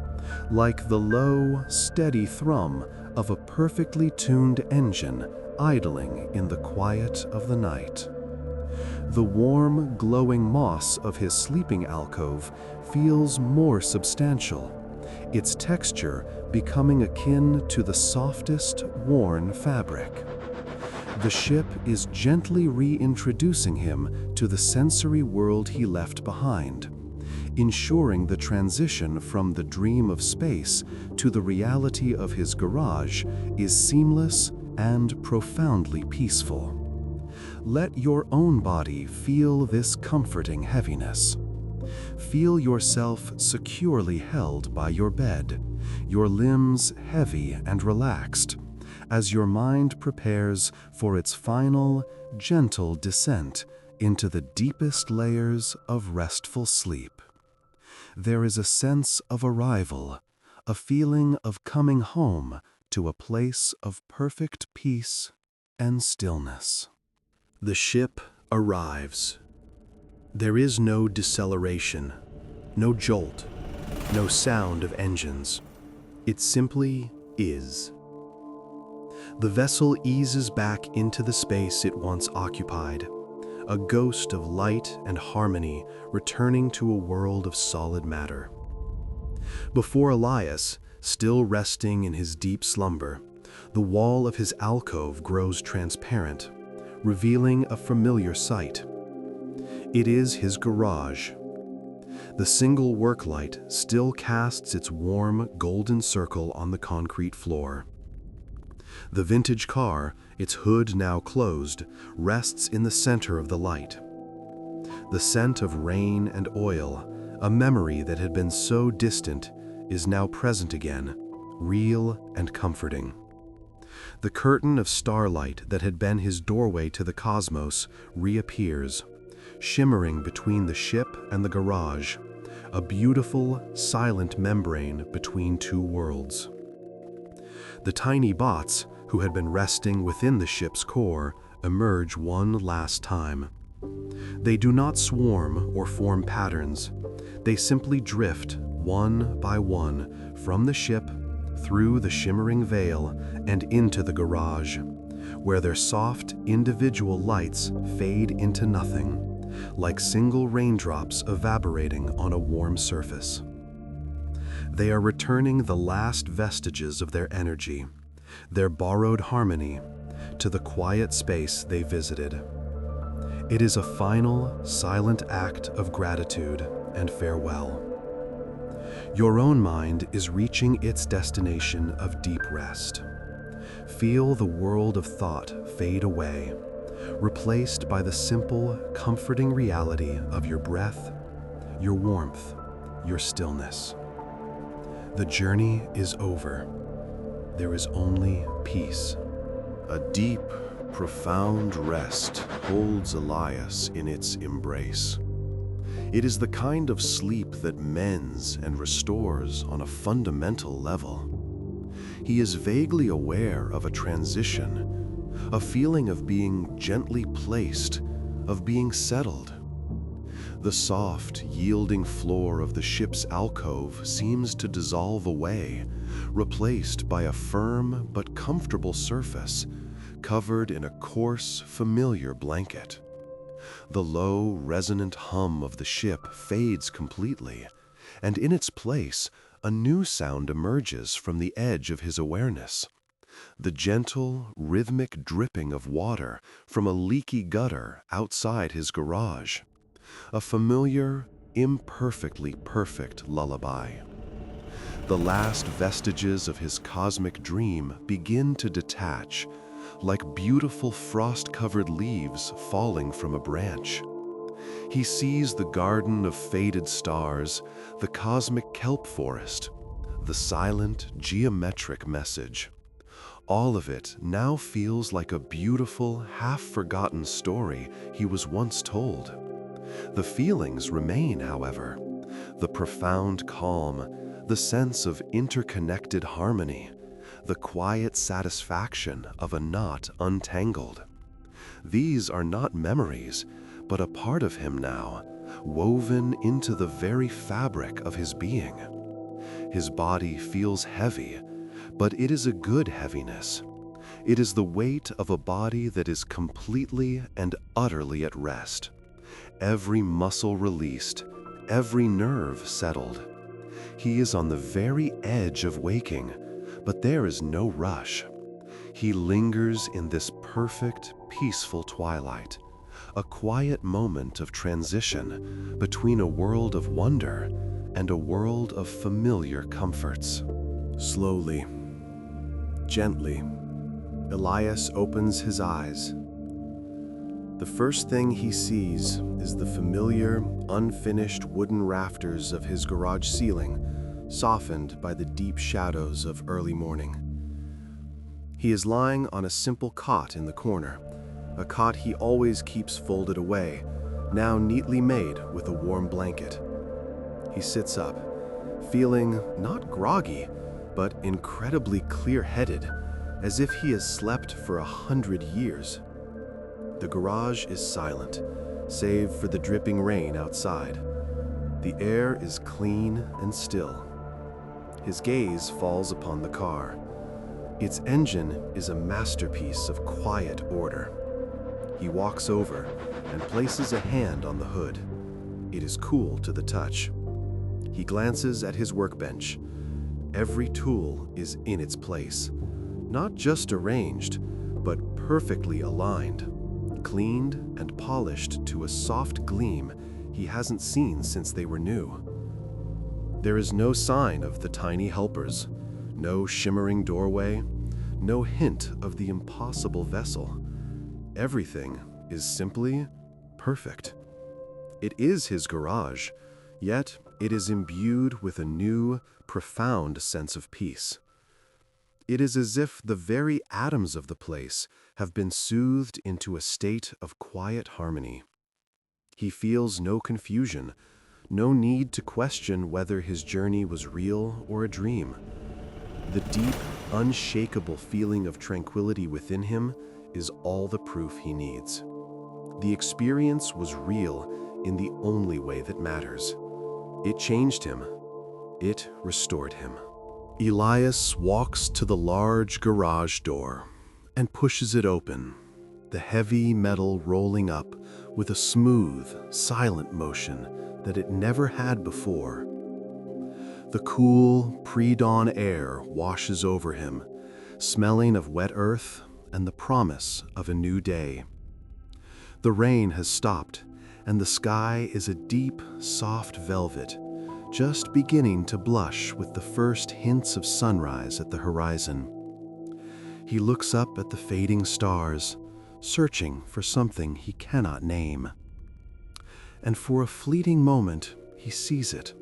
like the low, steady thrum of a perfectly tuned engine idling in the quiet of the night. The warm, glowing moss of his sleeping alcove feels more substantial, its texture becoming akin to the softest worn fabric. The ship is gently reintroducing him to the sensory world he left behind, ensuring the transition from the dream of space to the reality of his garage is seamless and profoundly peaceful. Let your own body feel this comforting heaviness. Feel yourself securely held by your bed, your limbs heavy and relaxed, as your mind prepares for its final, gentle descent into the deepest layers of restful sleep. There is a sense of arrival, a feeling of coming home to a place of perfect peace and stillness. The ship arrives. There is no deceleration, no jolt, no sound of engines. It simply is. The vessel eases back into the space it once occupied, a ghost of light and harmony returning to a world of solid matter. Before Elias, still resting in his deep slumber, the wall of his alcove grows transparent, revealing a familiar sight. It is his garage. The single work light still casts its warm, golden circle on the concrete floor. The vintage car, its hood now closed, rests in the center of the light. The scent of rain and oil, a memory that had been so distant, is now present again, real and comforting. The curtain of starlight that had been his doorway to the cosmos reappears, shimmering between the ship and the garage, a beautiful, silent membrane between two worlds. The tiny bots, who had been resting within the ship's core, emerge one last time. They do not swarm or form patterns. They simply drift, one by one, from the ship, through the shimmering veil, and into the garage, where their soft, individual lights fade into nothing, like single raindrops evaporating on a warm surface. They are returning the last vestiges of their energy, their borrowed harmony, to the quiet space they visited. It is a final, silent act of gratitude and farewell. Your own mind is reaching its destination of deep rest. Feel the world of thought fade away, replaced by the simple, comforting reality of your breath, your warmth, your stillness. The journey is over. There is only peace. A deep, profound rest holds Elias in its embrace. It is the kind of sleep that mends and restores on a fundamental level. He is vaguely aware of a transition, a feeling of being gently placed, of being settled. The soft, yielding floor of the ship's alcove seems to dissolve away, replaced by a firm but comfortable surface, covered in a coarse, familiar blanket. The low, resonant hum of the ship fades completely, and in its place, a new sound emerges from the edge of his awareness. The gentle, rhythmic dripping of water from a leaky gutter outside his garage. A familiar, imperfectly perfect lullaby. The last vestiges of his cosmic dream begin to detach, like beautiful frost-covered leaves falling from a branch. He sees the garden of faded stars, the cosmic kelp forest, the silent, geometric message. All of it now feels like a beautiful, half-forgotten story he was once told. The feelings remain, however. The profound calm, the sense of interconnected harmony, the quiet satisfaction of a knot untangled. These are not memories, but a part of him now, woven into the very fabric of his being. His body feels heavy, but it is a good heaviness. It is the weight of a body that is completely and utterly at rest. Every muscle released, every nerve settled. He is on the very edge of waking, but there is no rush. He lingers in this perfect, peaceful twilight, a quiet moment of transition between a world of wonder and a world of familiar comforts. Slowly, gently, Elias opens his eyes. The first thing he sees is the familiar, unfinished wooden rafters of his garage ceiling, softened by the deep shadows of early morning. He is lying on a simple cot in the corner, a cot he always keeps folded away, now neatly made with a warm blanket. He sits up, feeling not groggy, but incredibly clear-headed, as if he has slept for 100 years. The garage is silent, save for the dripping rain outside. The air is clean and still. His gaze falls upon the car. Its engine is a masterpiece of quiet order. He walks over and places a hand on the hood. It is cool to the touch. He glances at his workbench. Every tool is in its place, not just arranged, but perfectly aligned, cleaned and polished to a soft gleam he hasn't seen since they were new. There is no sign of the tiny helpers, no shimmering doorway, no hint of the impossible vessel. Everything is simply perfect. It is his garage, yet it is imbued with a new, profound sense of peace. It is as if the very atoms of the place have been soothed into a state of quiet harmony. He feels no confusion, no need to question whether his journey was real or a dream. The deep, unshakable feeling of tranquility within him is all the proof he needs. The experience was real in the only way that matters. It changed him. It restored him. Elias walks to the large garage door and pushes it open, the heavy metal rolling up with a smooth, silent motion that it never had before. The cool, pre-dawn air washes over him, smelling of wet earth and the promise of a new day. The rain has stopped, and the sky is a deep, soft velvet, just beginning to blush with the first hints of sunrise at the horizon. He looks up at the fading stars, searching for something he cannot name. And for a fleeting moment, he sees it.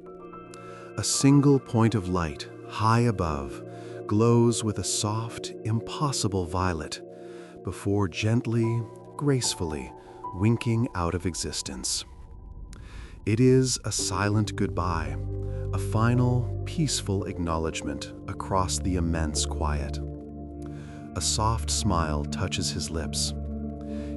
A single point of light, high above, glows with a soft, impossible violet, before gently, gracefully, winking out of existence. It is a silent goodbye, a final, peaceful acknowledgement across the immense quiet. A soft smile touches his lips.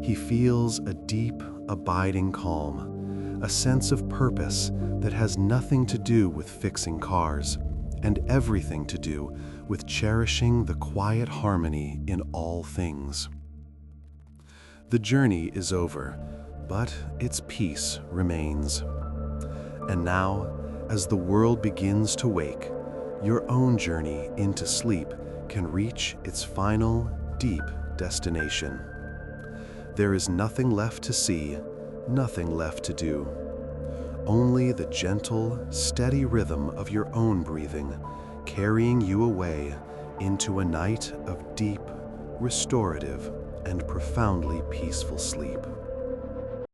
He feels a deep, abiding calm, a sense of purpose that has nothing to do with fixing cars, and everything to do with cherishing the quiet harmony in all things. The journey is over, but its peace remains. And now, as the world begins to wake, your own journey into sleep can reach its final, deep destination. There is nothing left to see, nothing left to do. Only the gentle, steady rhythm of your own breathing, carrying you away into a night of deep, restorative, and profoundly peaceful sleep.